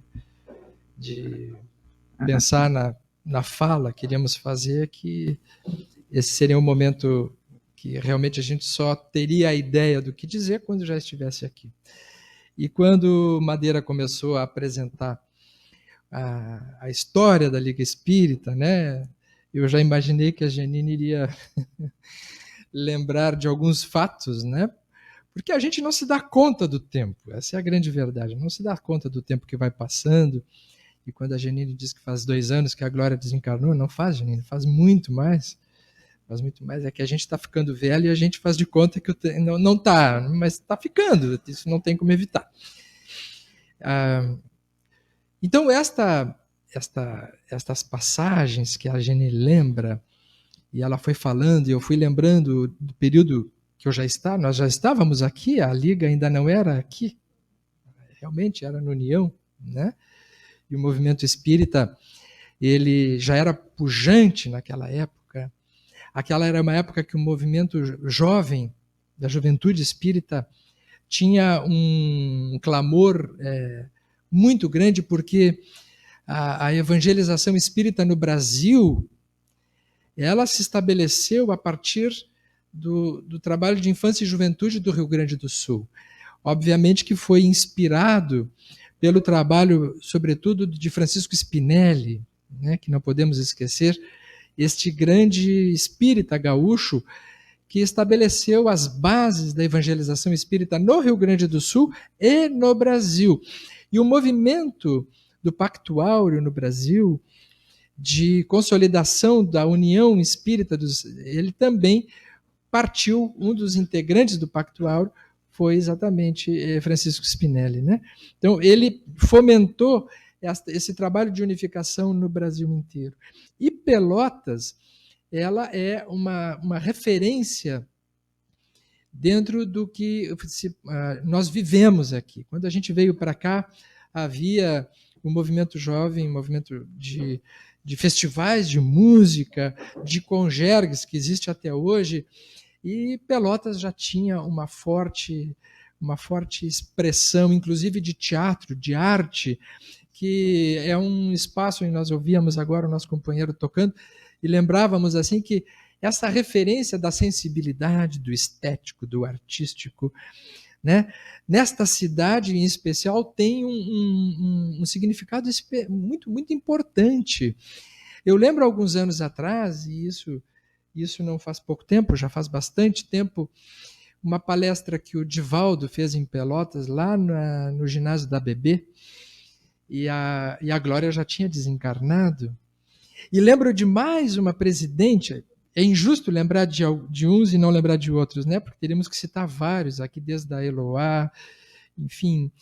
pensar na fala que iríamos fazer que esse seria um momento que realmente a gente só teria a ideia do que dizer quando já estivesse aqui. E quando Madeira começou a apresentar a história da Liga Espírita, né, eu já imaginei que a Janine iria lembrar de alguns fatos, né, porque a gente não se dá conta do tempo, essa é a grande verdade, não se dá conta do tempo que vai passando. E quando a Janine diz que faz 2 anos que a Glória desencarnou, não faz, Janine, faz muito mais. Faz muito mais, é que a gente está ficando velho e a gente faz de conta que não está, mas está ficando, isso não tem como evitar. Então, estas passagens que a Janine lembra, e ela foi falando, e eu fui lembrando do período que nós já estávamos aqui, a Liga ainda não era aqui, realmente era no União, né? E o movimento espírita, ele já era pujante naquela época. Aquela era uma época que o movimento jovem, da juventude espírita, tinha um clamor muito grande, porque a evangelização espírita no Brasil, ela se estabeleceu a partir do trabalho de infância e juventude do Rio Grande do Sul. Obviamente que foi inspirado pelo trabalho, sobretudo, de Francisco Spinelli, né, que não podemos esquecer, este grande espírita gaúcho que estabeleceu as bases da evangelização espírita no Rio Grande do Sul e no Brasil. E o movimento do Pacto Áureo no Brasil, de consolidação da União Espírita, ele também partiu, um dos integrantes do Pacto Áureo foi exatamente Francisco Spinelli, né? Então, ele fomentou esse trabalho de unificação no Brasil inteiro. E Pelotas, ela é uma referência dentro do que nós vivemos aqui. Quando a gente veio para cá, havia um movimento jovem, um movimento de festivais de música, de conjergues, que existe até hoje, e Pelotas já tinha uma forte expressão, inclusive de teatro, de arte, que é um espaço onde nós ouvíamos agora o nosso companheiro tocando, e lembrávamos assim que essa referência da sensibilidade, do estético, do artístico, né, nesta cidade em especial tem um significado muito, muito importante. Eu lembro alguns anos atrás, e isso não faz pouco tempo, já faz bastante tempo, uma palestra que o Divaldo fez em Pelotas, lá no ginásio da BB, e a Glória já tinha desencarnado. E lembro de mais uma presidente, é injusto lembrar de uns e não lembrar de outros, né? Porque teríamos que citar vários aqui, desde a Eloá, enfim.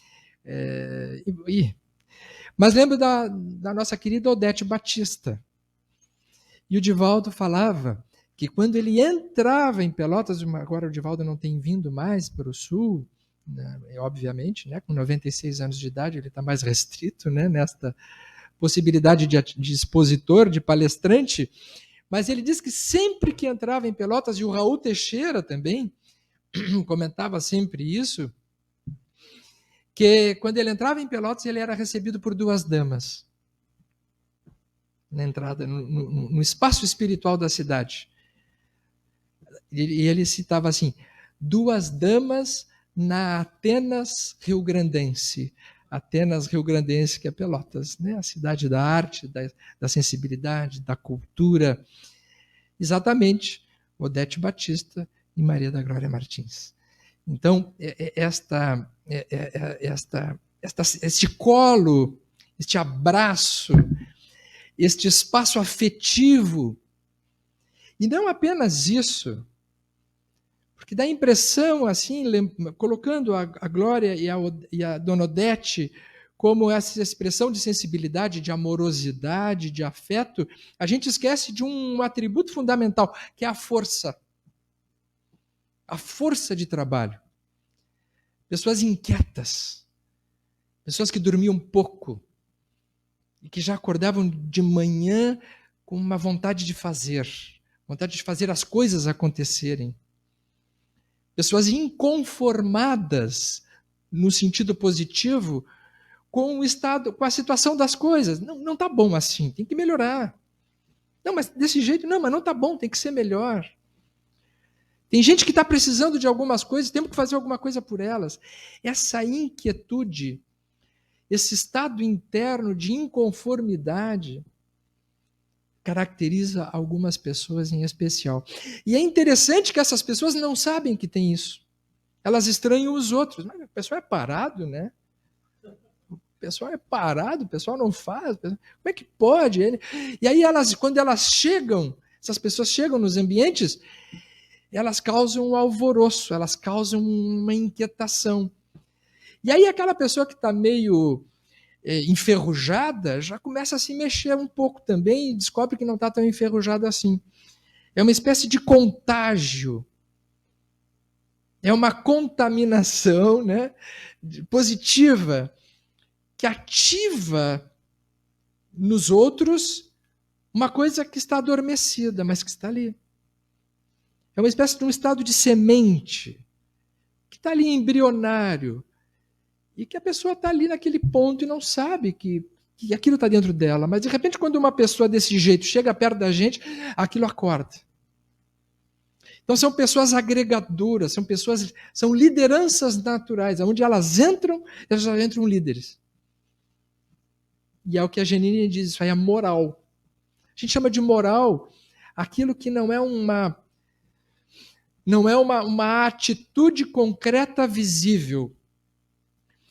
Mas lembro da nossa querida Odete Batista, E o Divaldo falava que quando ele entrava em Pelotas, agora o Divaldo não tem vindo mais para o Sul, né, obviamente, né, com 96 anos de idade, ele está mais restrito, né, nesta possibilidade de expositor, de palestrante, mas ele diz que sempre que entrava em Pelotas, e o Raul Teixeira também comentava sempre isso, que quando ele entrava em Pelotas, ele era recebido por 2 damas na entrada, no espaço espiritual da cidade. E ele citava assim, 2 damas na Atenas rio-grandense. Atenas rio-grandense, que é Pelotas, né? A cidade da arte, da sensibilidade, da cultura. Exatamente, Odete Batista e Maria da Glória Martins. Então, este colo, este abraço, este espaço afetivo, e não apenas isso, porque dá a impressão, assim, colocando a Glória e a Dona Odete como essa expressão de sensibilidade, de amorosidade, de afeto, a gente esquece de um atributo fundamental, que é a força. A força de trabalho. Pessoas inquietas, pessoas que dormiam pouco e que já acordavam de manhã com uma vontade de fazer as coisas acontecerem. Pessoas inconformadas, no sentido positivo, com o estado, com a situação das coisas. Não está bom assim, tem que melhorar. Não, mas desse jeito, mas não está bom, tem que ser melhor. Tem gente que está precisando de algumas coisas, temos que fazer alguma coisa por elas. Essa inquietude, esse estado interno de inconformidade, caracteriza algumas pessoas em especial. E é interessante que essas pessoas não sabem que tem isso. Elas estranham os outros. Mas o pessoal é parado, né? O pessoal é parado, o pessoal não faz. Como é que pode? E aí, quando elas chegam, essas pessoas chegam nos ambientes, elas causam um alvoroço, elas causam uma inquietação. E aí aquela pessoa que está meio enferrujada já começa a se mexer um pouco também e descobre que não está tão enferrujada assim. É uma espécie de contágio. É uma contaminação, né, positiva que ativa nos outros uma coisa que está adormecida, mas que está ali. É uma espécie de um estado de semente que está ali embrionário e que a pessoa está ali naquele ponto e não sabe que aquilo está dentro dela. Mas, de repente, quando uma pessoa desse jeito chega perto da gente, aquilo acorda. Então, são pessoas agregadoras, são lideranças naturais, onde elas já entram líderes. E é o que a Janine diz, isso aí é moral. A gente chama de moral aquilo que não é uma atitude concreta visível.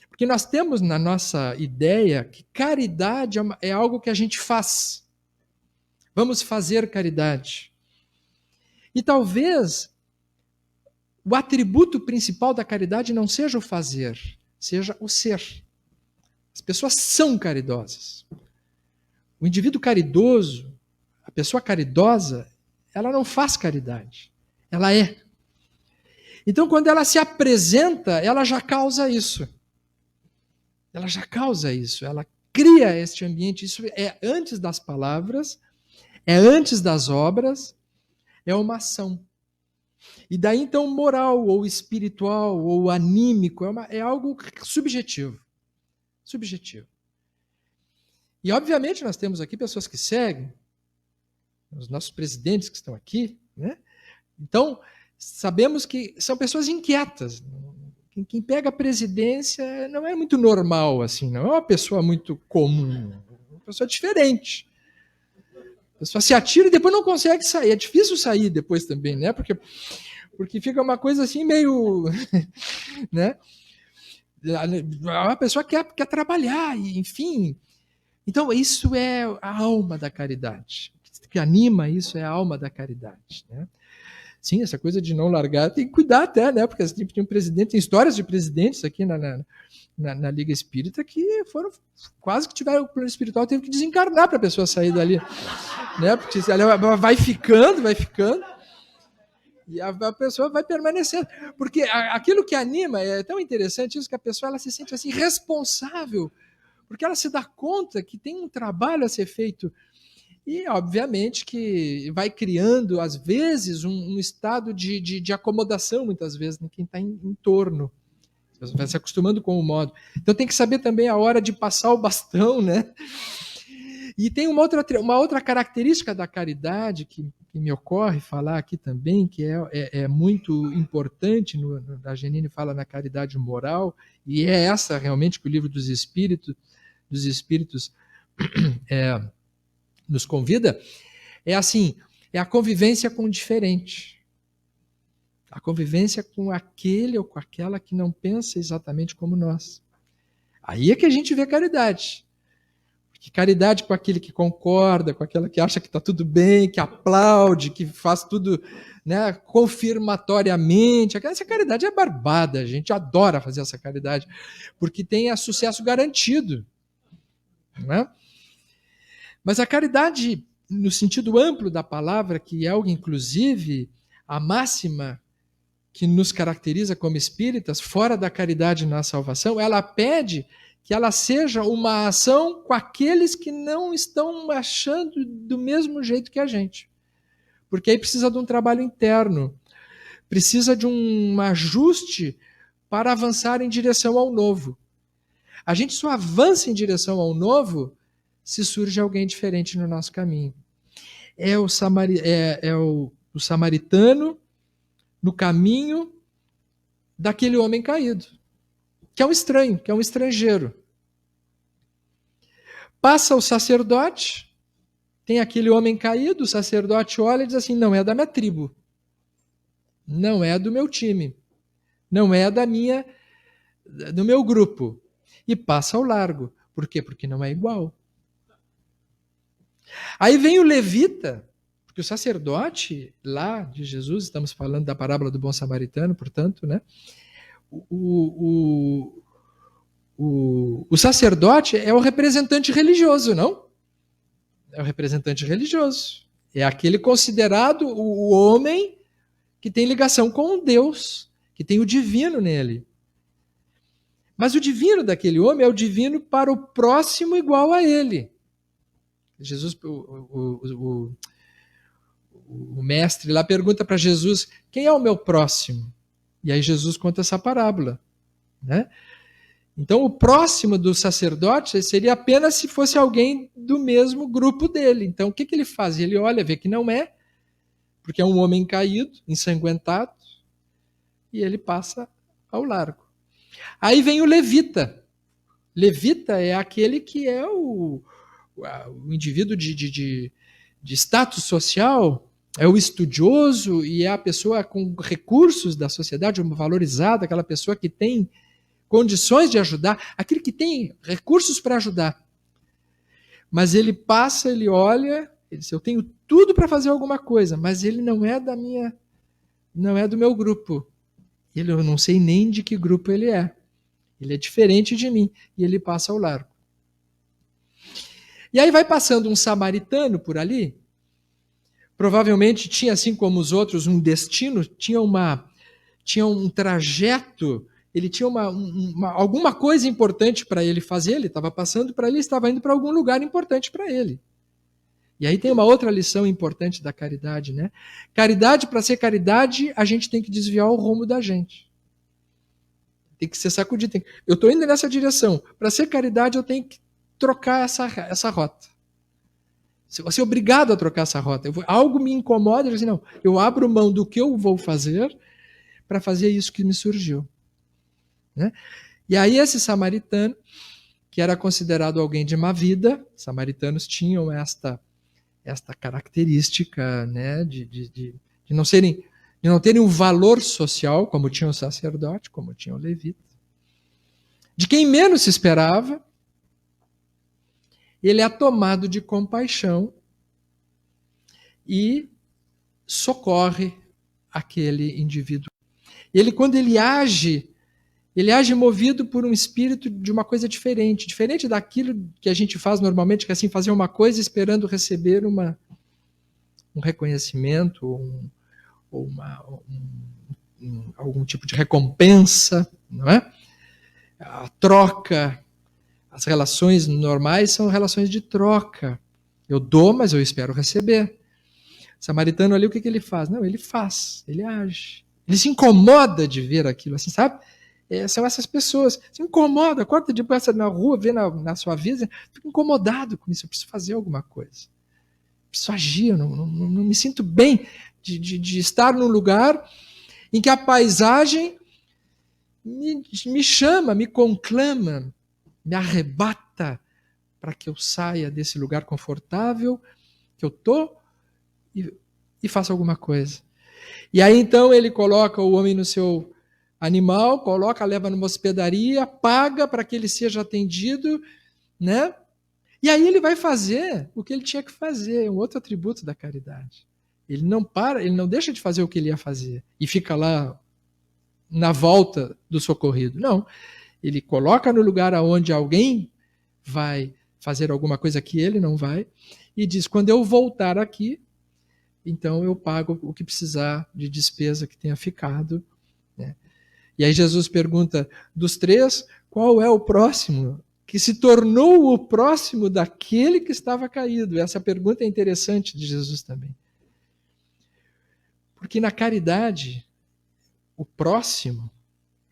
Porque nós temos na nossa ideia que caridade é algo que a gente faz. Vamos fazer caridade. E talvez o atributo principal da caridade não seja o fazer, seja o ser. As pessoas são caridosas. O indivíduo caridoso, a pessoa caridosa, ela não faz caridade. Ela é. Então, quando ela se apresenta, ela já causa isso. Ela já causa isso. Ela cria este ambiente. Isso é antes das palavras, é antes das obras, é uma ação. E daí, então, moral, ou espiritual, ou anímico, é algo subjetivo. Subjetivo. E, obviamente, nós temos aqui pessoas que seguem, os nossos presidentes que estão aqui, né? Então, sabemos que são pessoas inquietas. Quem pega a presidência não é muito normal, assim, não é uma pessoa muito comum, é uma pessoa diferente. A pessoa se atira e depois não consegue sair. É difícil sair depois também, né? Porque fica uma coisa assim meio... né? A pessoa quer trabalhar, enfim. Então, isso é a alma da caridade. O que anima isso é a alma da caridade, né? Sim, essa coisa de não largar, tem que cuidar até, né? Porque tem um presidente, tem histórias de presidentes aqui na Liga Espírita que foram quase que tiveram o plano espiritual, teve que desencarnar para a pessoa sair dali. né? Porque ela vai ficando, e a pessoa vai permanecendo. Porque aquilo que anima, é tão interessante isso, que a pessoa ela se sente assim responsável, porque ela se dá conta que tem um trabalho a ser feito. E, obviamente, que vai criando, às vezes, um estado de acomodação, muitas vezes, em quem está em torno. Você vai se acostumando com o modo. Então tem que saber também a hora de passar o bastão, né? E tem uma outra característica da caridade que me ocorre falar aqui também, que é muito importante, a Janine fala na caridade moral, e é essa realmente que o livro dos Espíritos nos convida, é a convivência com o diferente. A convivência com aquele ou com aquela que não pensa exatamente como nós. Aí é que a gente vê caridade. Porque caridade com aquele que concorda, com aquela que acha que está tudo bem, que aplaude, que faz tudo, né, confirmatoriamente. Essa caridade é barbada, a gente adora fazer essa caridade, porque tem sucesso garantido. Não é? Mas a caridade, no sentido amplo da palavra, que é algo, inclusive, a máxima que nos caracteriza como espíritas, fora da caridade na salvação, ela pede que ela seja uma ação com aqueles que não estão achando do mesmo jeito que a gente. Porque aí precisa de um trabalho interno, precisa de um ajuste para avançar em direção ao novo. A gente só avança em direção ao novo se surge alguém diferente no nosso caminho. É o samaritano no caminho daquele homem caído, que é um estranho, que é um estrangeiro. Passa o sacerdote, tem aquele homem caído, o sacerdote olha e diz assim, não é da minha tribo, não é do meu time, não é do meu grupo. E passa ao largo. Por quê? Porque não é igual. Aí vem o levita, porque o sacerdote lá de Jesus, estamos falando da parábola do bom samaritano, portanto, né? O sacerdote é o representante religioso, não? É o representante religioso. É aquele considerado o homem que tem ligação com Deus, que tem o divino nele. Mas o divino daquele homem é o divino para o próximo igual a ele. Jesus, o mestre lá pergunta para Jesus, quem é o meu próximo? E aí Jesus conta essa parábola, né? Então o próximo do sacerdote seria apenas se fosse alguém do mesmo grupo dele. Então o que ele faz? Ele olha, vê que não é, porque é um homem caído, ensanguentado, e ele passa ao largo. Aí vem o levita. Levita é aquele que é o indivíduo de status social, é o estudioso e é a pessoa com recursos da sociedade, valorizada, aquela pessoa que tem condições de ajudar, aquele que tem recursos para ajudar. Mas ele passa, ele olha, ele diz, eu tenho tudo para fazer alguma coisa, mas ele não é do meu grupo. Eu não sei nem de que grupo ele é. Ele é diferente de mim. E ele passa ao largo. E aí vai passando um samaritano por ali. Provavelmente tinha, assim como os outros, um destino, tinha um trajeto, ele tinha alguma coisa importante para ele fazer, ele estava passando para ali, estava indo para algum lugar importante para ele. E aí tem uma outra lição importante da caridade, né? Caridade, para ser caridade, a gente tem que desviar o rumo da gente. Tem que ser sacudido. Eu estou indo nessa direção. Para ser caridade, eu tenho que trocar essa rota. Eu vou ser obrigado a trocar essa rota. Algo me incomoda, eu digo assim, não, eu abro mão do que eu vou fazer para fazer isso que me surgiu. Né? E aí esse samaritano, que era considerado alguém de má vida, samaritanos tinham esta característica, né, de não terem um valor social, como tinha o sacerdote, como tinha o levita. De quem menos se esperava, ele é tomado de compaixão e socorre aquele indivíduo. Quando ele age movido por um espírito de uma coisa diferente daquilo que a gente faz normalmente, que é assim, fazer uma coisa esperando receber uma um reconhecimento, ou algum tipo de recompensa, não é? A troca, as relações normais são relações de troca. Eu dou, mas eu espero receber. O samaritano ali, o que ele faz? Não, ele faz, ele age. Ele se incomoda de ver aquilo, assim, sabe? São essas pessoas. Se incomoda, acorda de passa na rua, vê na sua vida, fica incomodado com isso. Eu preciso fazer alguma coisa. Eu preciso agir, eu não me sinto bem de estar num lugar em que a paisagem me chama, me conclama, me arrebata para que eu saia desse lugar confortável que eu estou e faça alguma coisa. E aí então ele coloca o homem no seu animal, leva numa hospedaria, paga para que ele seja atendido, né? E aí ele vai fazer o que ele tinha que fazer, um outro atributo da caridade. Ele não deixa de fazer o que ele ia fazer e fica lá na volta do socorrido. Não, ele coloca no lugar aonde alguém vai fazer alguma coisa que ele não vai e diz, quando eu voltar aqui, então eu pago o que precisar de despesa que tenha ficado, né? E aí Jesus pergunta, dos três, qual é o próximo? Que se tornou o próximo daquele que estava caído. Essa pergunta é interessante de Jesus também. Porque na caridade, o próximo,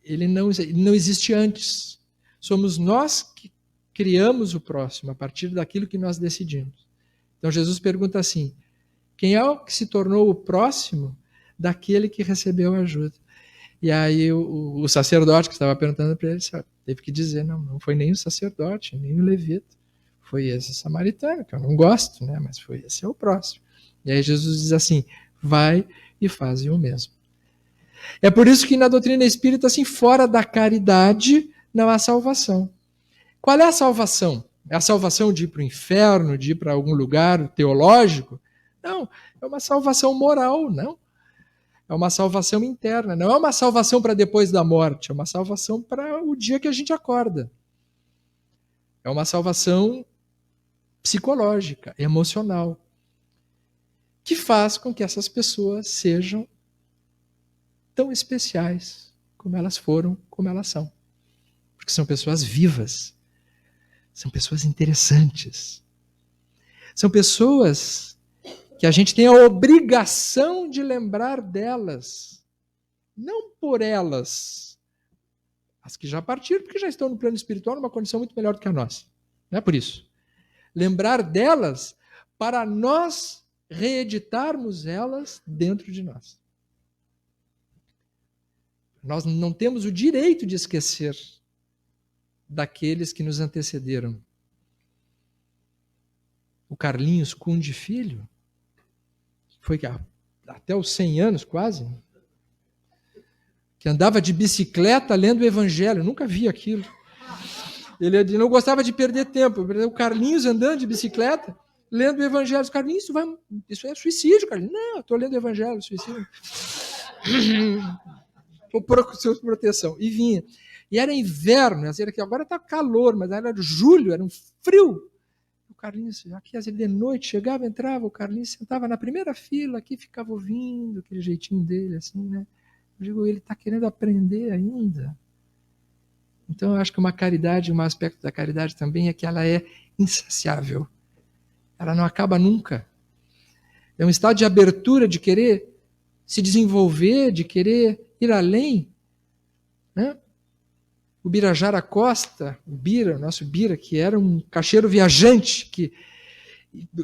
ele não existe antes. Somos nós que criamos o próximo a partir daquilo que nós decidimos. Então Jesus pergunta assim, quem é o que se tornou o próximo daquele que recebeu ajuda? E aí o sacerdote que estava perguntando para ele teve que dizer, não foi nem o sacerdote, nem o levita, foi esse samaritano, que eu não gosto, né? Mas esse é o próximo. E aí Jesus diz assim, vai e fazem o mesmo. É por isso que na doutrina espírita, assim, fora da caridade, não há salvação. Qual é a salvação? É a salvação de ir para o inferno, de ir para algum lugar teológico? Não, é uma salvação moral, não. É uma salvação interna, não é uma salvação para depois da morte, é uma salvação para o dia que a gente acorda. É uma salvação psicológica, emocional, que faz com que essas pessoas sejam tão especiais como elas foram, como elas são. Porque são pessoas vivas, são pessoas interessantes, são pessoas que a gente tem a obrigação de lembrar delas, não por elas, as que já partiram, porque já estão no plano espiritual numa condição muito melhor do que a nossa. Não é por isso. Lembrar delas para nós reeditarmos elas dentro de nós. Nós não temos o direito de esquecer daqueles que nos antecederam. O Carlinhos Cunde Filho, foi até os 100 anos quase, que andava de bicicleta lendo o Evangelho, nunca vi aquilo. Ele não gostava de perder tempo. O Carlinhos andando de bicicleta, lendo o Evangelho. O Carlinhos, isso é suicídio, Carlinhos. Não, eu estou lendo o Evangelho, suicídio. Com proteção. E vinha. E era inverno, agora está calor, mas era julho, era um frio. O Carlinhos, aqui de noite, chegava, entrava, o Carlinhos sentava na primeira fila, aqui ficava ouvindo, aquele jeitinho dele, assim, né? Eu digo, ele está querendo aprender ainda. Então, eu acho que uma caridade, um aspecto da caridade também é que ela é insaciável. Ela não acaba nunca. É um estado de abertura, de querer se desenvolver, de querer ir além. Né? O Birajara Costa, o nosso Bira, que era um caixeiro viajante, que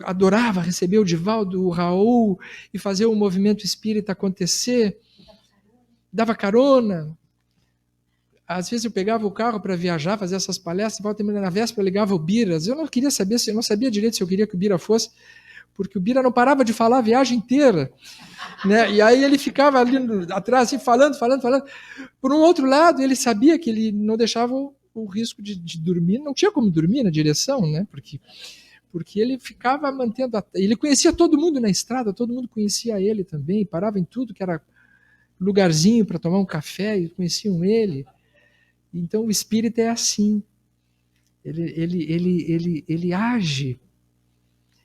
adorava receber o Divaldo, o Raul, e fazer o movimento espírita acontecer, dava carona. Às vezes eu pegava o carro para viajar, fazer essas palestras, na véspera eu ligava o Bira. Eu não queria saber, eu não sabia direito se eu queria que o Bira fosse, porque o Bira não parava de falar a viagem inteira. Né? E aí ele ficava ali atrás, assim, falando. Por um outro lado, ele sabia que ele não deixava o risco de dormir, não tinha como dormir na direção, né? Porque ele ficava mantendo... Ele conhecia todo mundo na estrada, todo mundo conhecia ele também, parava em tudo que era lugarzinho para tomar um café, e conheciam ele. Então o espírita é assim. Ele age.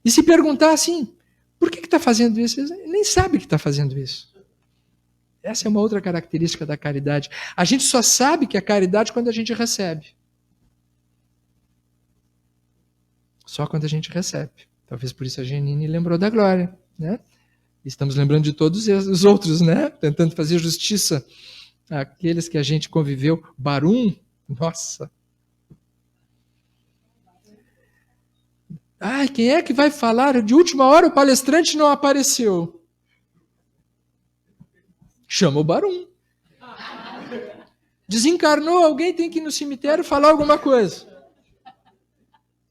E se perguntar assim, por que está fazendo isso? Ele nem sabe que está fazendo isso. Essa é uma outra característica da caridade. A gente só sabe que é caridade quando a gente recebe. Só quando a gente recebe. Talvez por isso a Janine lembrou da Glória, né? Estamos lembrando de todos os outros, né? Tentando fazer justiça àqueles que a gente conviveu. Barum, nossa. Ai, quem é que vai falar? De última hora o palestrante não apareceu. Chama o Barum. Desencarnou, alguém tem que ir no cemitério falar alguma coisa.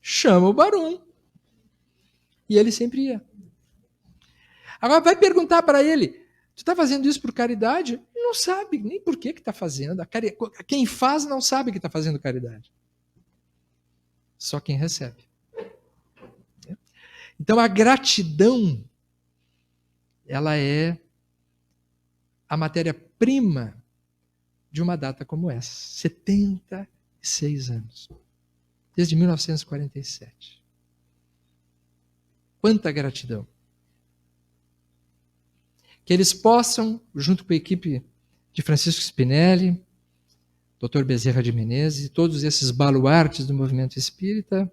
Chama o Barum. E ele sempre ia. Agora vai perguntar para ele, tu está fazendo isso por caridade? Ele não sabe nem por que está fazendo. Quem faz não sabe que está fazendo caridade. Só quem recebe. Então a gratidão, ela é a matéria-prima de uma data como essa. 76 anos. Desde 1947. Quanta gratidão. Que eles possam, junto com a equipe de Francisco Spinelli, Dr. Bezerra de Menezes, todos esses baluartes do movimento espírita,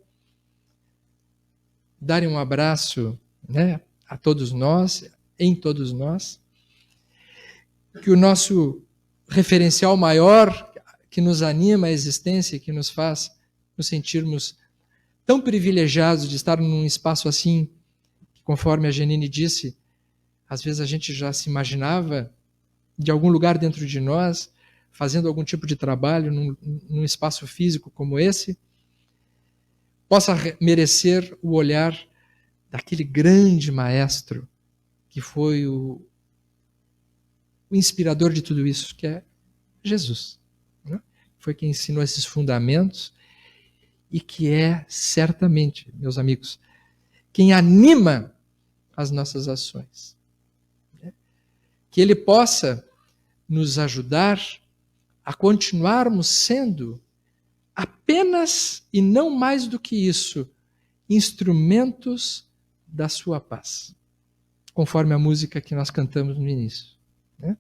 darem um abraço, né, a todos nós, em todos nós, que o nosso referencial maior, que nos anima a existência, que nos faz nos sentirmos tão privilegiados de estar num espaço assim, que conforme a Janine disse, às vezes a gente já se imaginava de algum lugar dentro de nós, fazendo algum tipo de trabalho num espaço físico como esse, possa merecer o olhar daquele grande maestro que foi o inspirador de tudo isso, que é Jesus. Né? Foi quem ensinou esses fundamentos e que é, certamente, meus amigos, quem anima as nossas ações. Que ele possa nos ajudar a continuarmos sendo apenas e não mais do que isso, instrumentos da sua paz, conforme a música que nós cantamos no início. Né?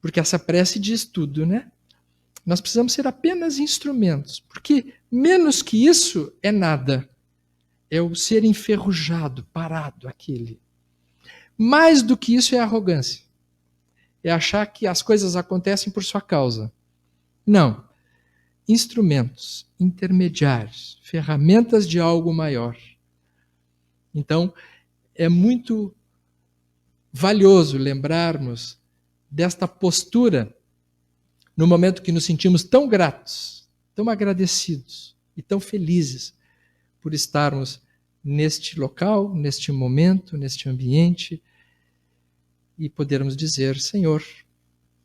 Porque essa prece diz tudo, né? Nós precisamos ser apenas instrumentos, porque menos que isso é nada. É o ser enferrujado, parado, aquele. Mais do que isso é arrogância. É achar que as coisas acontecem por sua causa. Não. Instrumentos, intermediários, ferramentas de algo maior. Então, é muito valioso lembrarmos desta postura no momento que nos sentimos tão gratos, tão agradecidos e tão felizes por estarmos neste local, neste momento, neste ambiente, e podermos dizer, Senhor,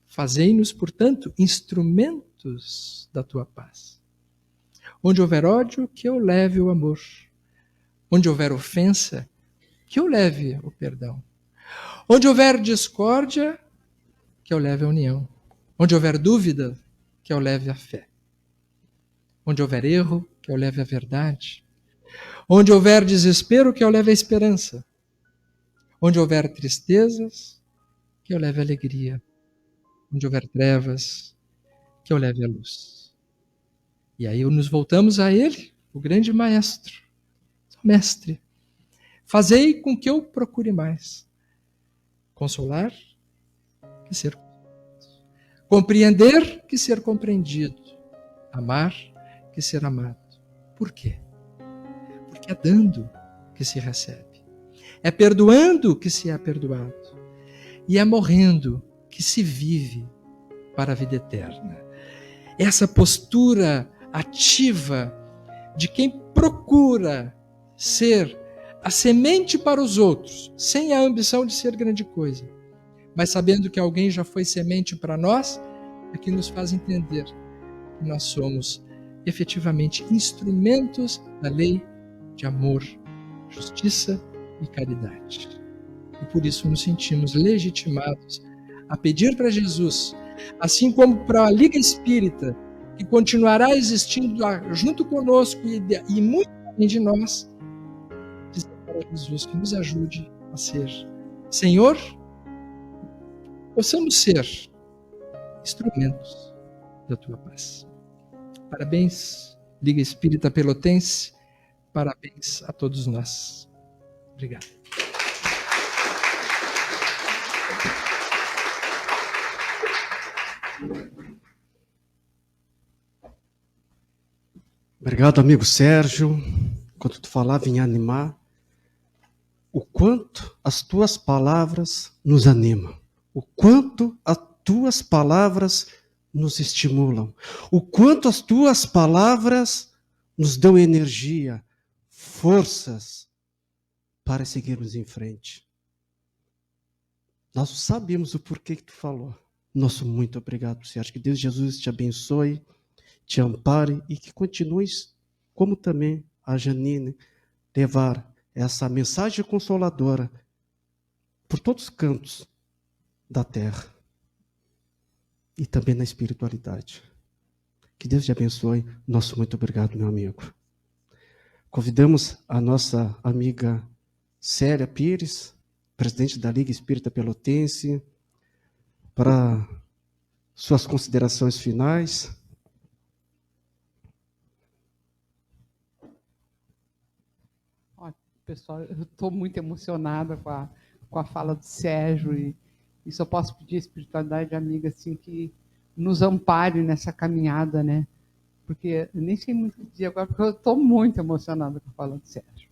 fazei-nos, portanto, instrumentos da tua paz. Onde houver ódio, que eu leve o amor. Onde houver ofensa, que eu leve o perdão. Onde houver discórdia, que eu leve a união. Onde houver dúvida, que eu leve a fé. Onde houver erro, que eu leve a verdade. Onde houver desespero, que eu leve a esperança. Onde houver tristezas, que eu leve a alegria. Onde houver trevas, que eu leve a luz. E aí nos voltamos a ele, o grande maestro. Mestre, fazei com que eu procure mais. Consolar, que ser compreender, que ser compreendido. Amar, que ser amado. Por quê? Porque é dando que se recebe. É perdoando que se é perdoado. E é morrendo que se vive para a vida eterna. Essa postura ativa de quem procura ser a semente para os outros, sem a ambição de ser grande coisa, mas sabendo que alguém já foi semente para nós, é que nos faz entender que nós somos efetivamente instrumentos da lei de amor, justiça e caridade. E por isso nos sentimos legitimados a pedir para Jesus, assim como para a Liga Espírita, que continuará existindo junto conosco e muito além de nós, dizer para Todo-Poderoso que nos ajude a ser, Senhor, possamos ser instrumentos da tua paz. Parabéns, Liga Espírita Pelotense, parabéns a todos nós. Obrigado. Obrigado, amigo Sérgio. Quando tu falava em animar, o quanto as tuas palavras nos animam, o quanto as tuas palavras nos estimulam, o quanto as tuas palavras nos dão energia, forças para seguirmos em frente. Nós sabemos o porquê que tu falou. Nosso muito obrigado, Sérgio. Que Deus Jesus te abençoe, te ampare e que continues, como também a Janine, levar essa mensagem consoladora por todos os cantos da terra e também na espiritualidade. Que Deus te abençoe. Nosso muito obrigado, meu amigo. Convidamos a nossa amiga Célia Pires, presidente da Liga Espírita Pelotense, para suas considerações finais. Pessoal, eu estou muito emocionada com a fala do Sérgio e só posso pedir à espiritualidade amiga assim, que nos ampare nessa caminhada, né? Porque eu nem sei muito o que dizer agora, porque eu estou muito emocionada com a fala do Sérgio.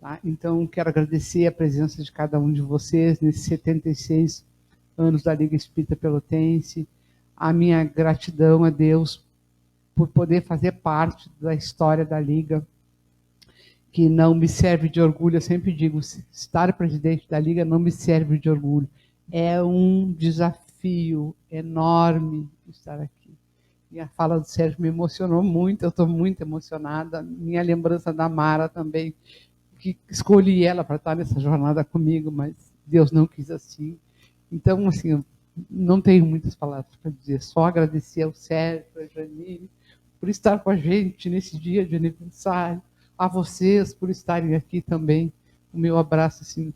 Tá? Então, quero agradecer a presença de cada um de vocês nesses 76 anos da Liga Espírita Pelotense, a minha gratidão a Deus por poder fazer parte da história da Liga, que não me serve de orgulho. Eu sempre digo, estar presidente da Liga não me serve de orgulho. É um desafio enorme estar aqui. E a fala do Sérgio me emocionou muito, eu estou muito emocionada. Minha lembrança da Mara também, que escolhi ela para estar nessa jornada comigo, mas Deus não quis assim. Então, assim, eu não tenho muitas palavras para dizer, só agradecer ao Sérgio, a Janine, por estar com a gente nesse dia de aniversário, a vocês por estarem aqui também. O meu abraço, assim,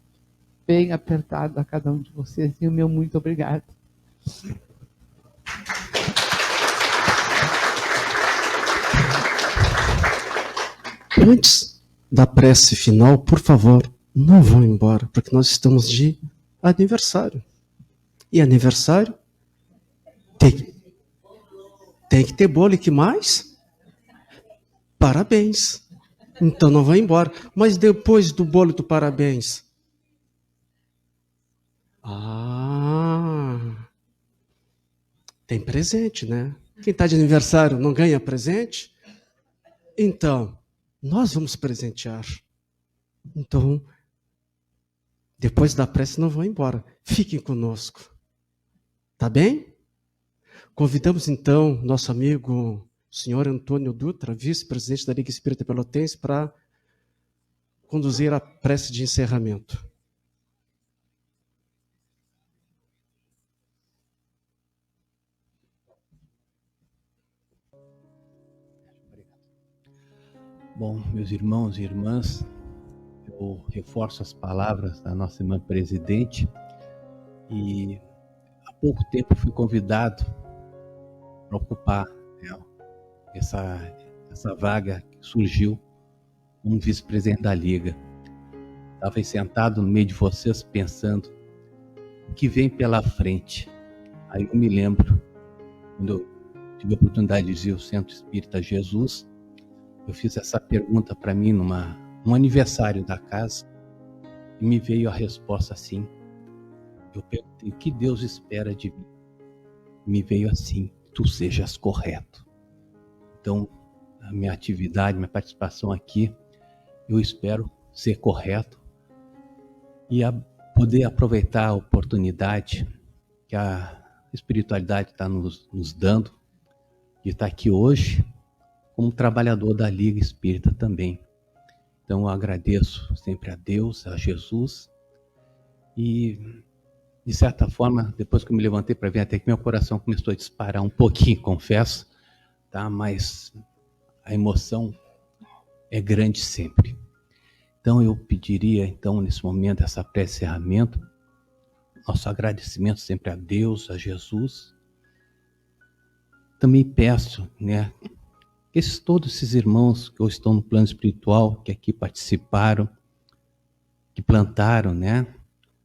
bem apertado a cada um de vocês, e o meu muito obrigado. Antes da prece final, por favor, não vão embora, porque nós estamos de aniversário. E aniversário tem que ter bolo, e que mais? Parabéns. Então não vão embora. Mas depois do bolo do parabéns? Tem presente, né? Quem está de aniversário não ganha presente? Então, nós vamos presentear. Então, depois da prece não vão embora. Fiquem conosco. Tá bem? Convidamos então nosso amigo senhor Antônio Dutra, vice-presidente da Liga Espírita Pelotense, para conduzir a prece de encerramento. Bom, meus irmãos e irmãs, eu reforço as palavras da nossa irmã presidente e há pouco tempo fui convidado para ocupar essa vaga que surgiu como vice-presidente da Liga. Estava aí sentado no meio de vocês pensando o que vem pela frente. Aí eu me lembro, quando eu tive a oportunidade de ir ao Centro Espírita Jesus, eu fiz essa pergunta para mim num aniversário da casa e me veio a resposta assim. Eu perguntei, o que Deus espera de mim? Me veio assim, tu sejas correto. Então, a minha atividade, minha participação aqui, eu espero ser correto e poder aproveitar a oportunidade que a espiritualidade está nos dando de estar aqui hoje como trabalhador da Liga Espírita também. Então eu agradeço sempre a Deus, a Jesus e, de certa forma, depois que eu me levantei para vir até aqui, meu coração começou a disparar um pouquinho, confesso, tá? Mas a emoção é grande sempre. Então eu pediria, então, nesse momento, essa pré-encerramento, nosso agradecimento sempre a Deus, a Jesus. Também peço, né, que todos esses irmãos que hoje estão no plano espiritual, que aqui participaram, que plantaram, né,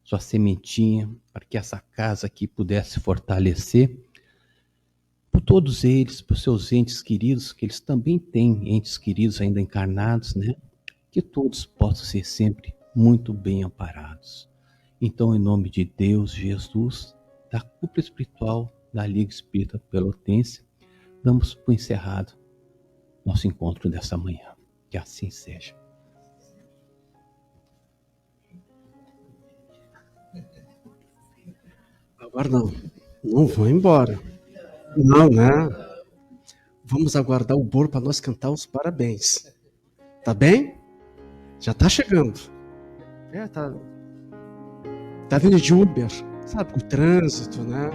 sua sementinha, para que essa casa aqui pudesse fortalecer, por todos eles, por seus entes queridos, que eles também têm entes queridos ainda encarnados, né, que todos possam ser sempre muito bem amparados. Então, em nome de Deus, Jesus, da cúpula espiritual da Liga Espírita Pelotense, damos por encerrado nosso encontro dessa manhã. Que assim seja. Agora não vou embora. Não, né? Vamos aguardar o bolo para nós cantar os parabéns. Tá bem? Já tá chegando. Tá vindo de Uber, sabe? O trânsito, né?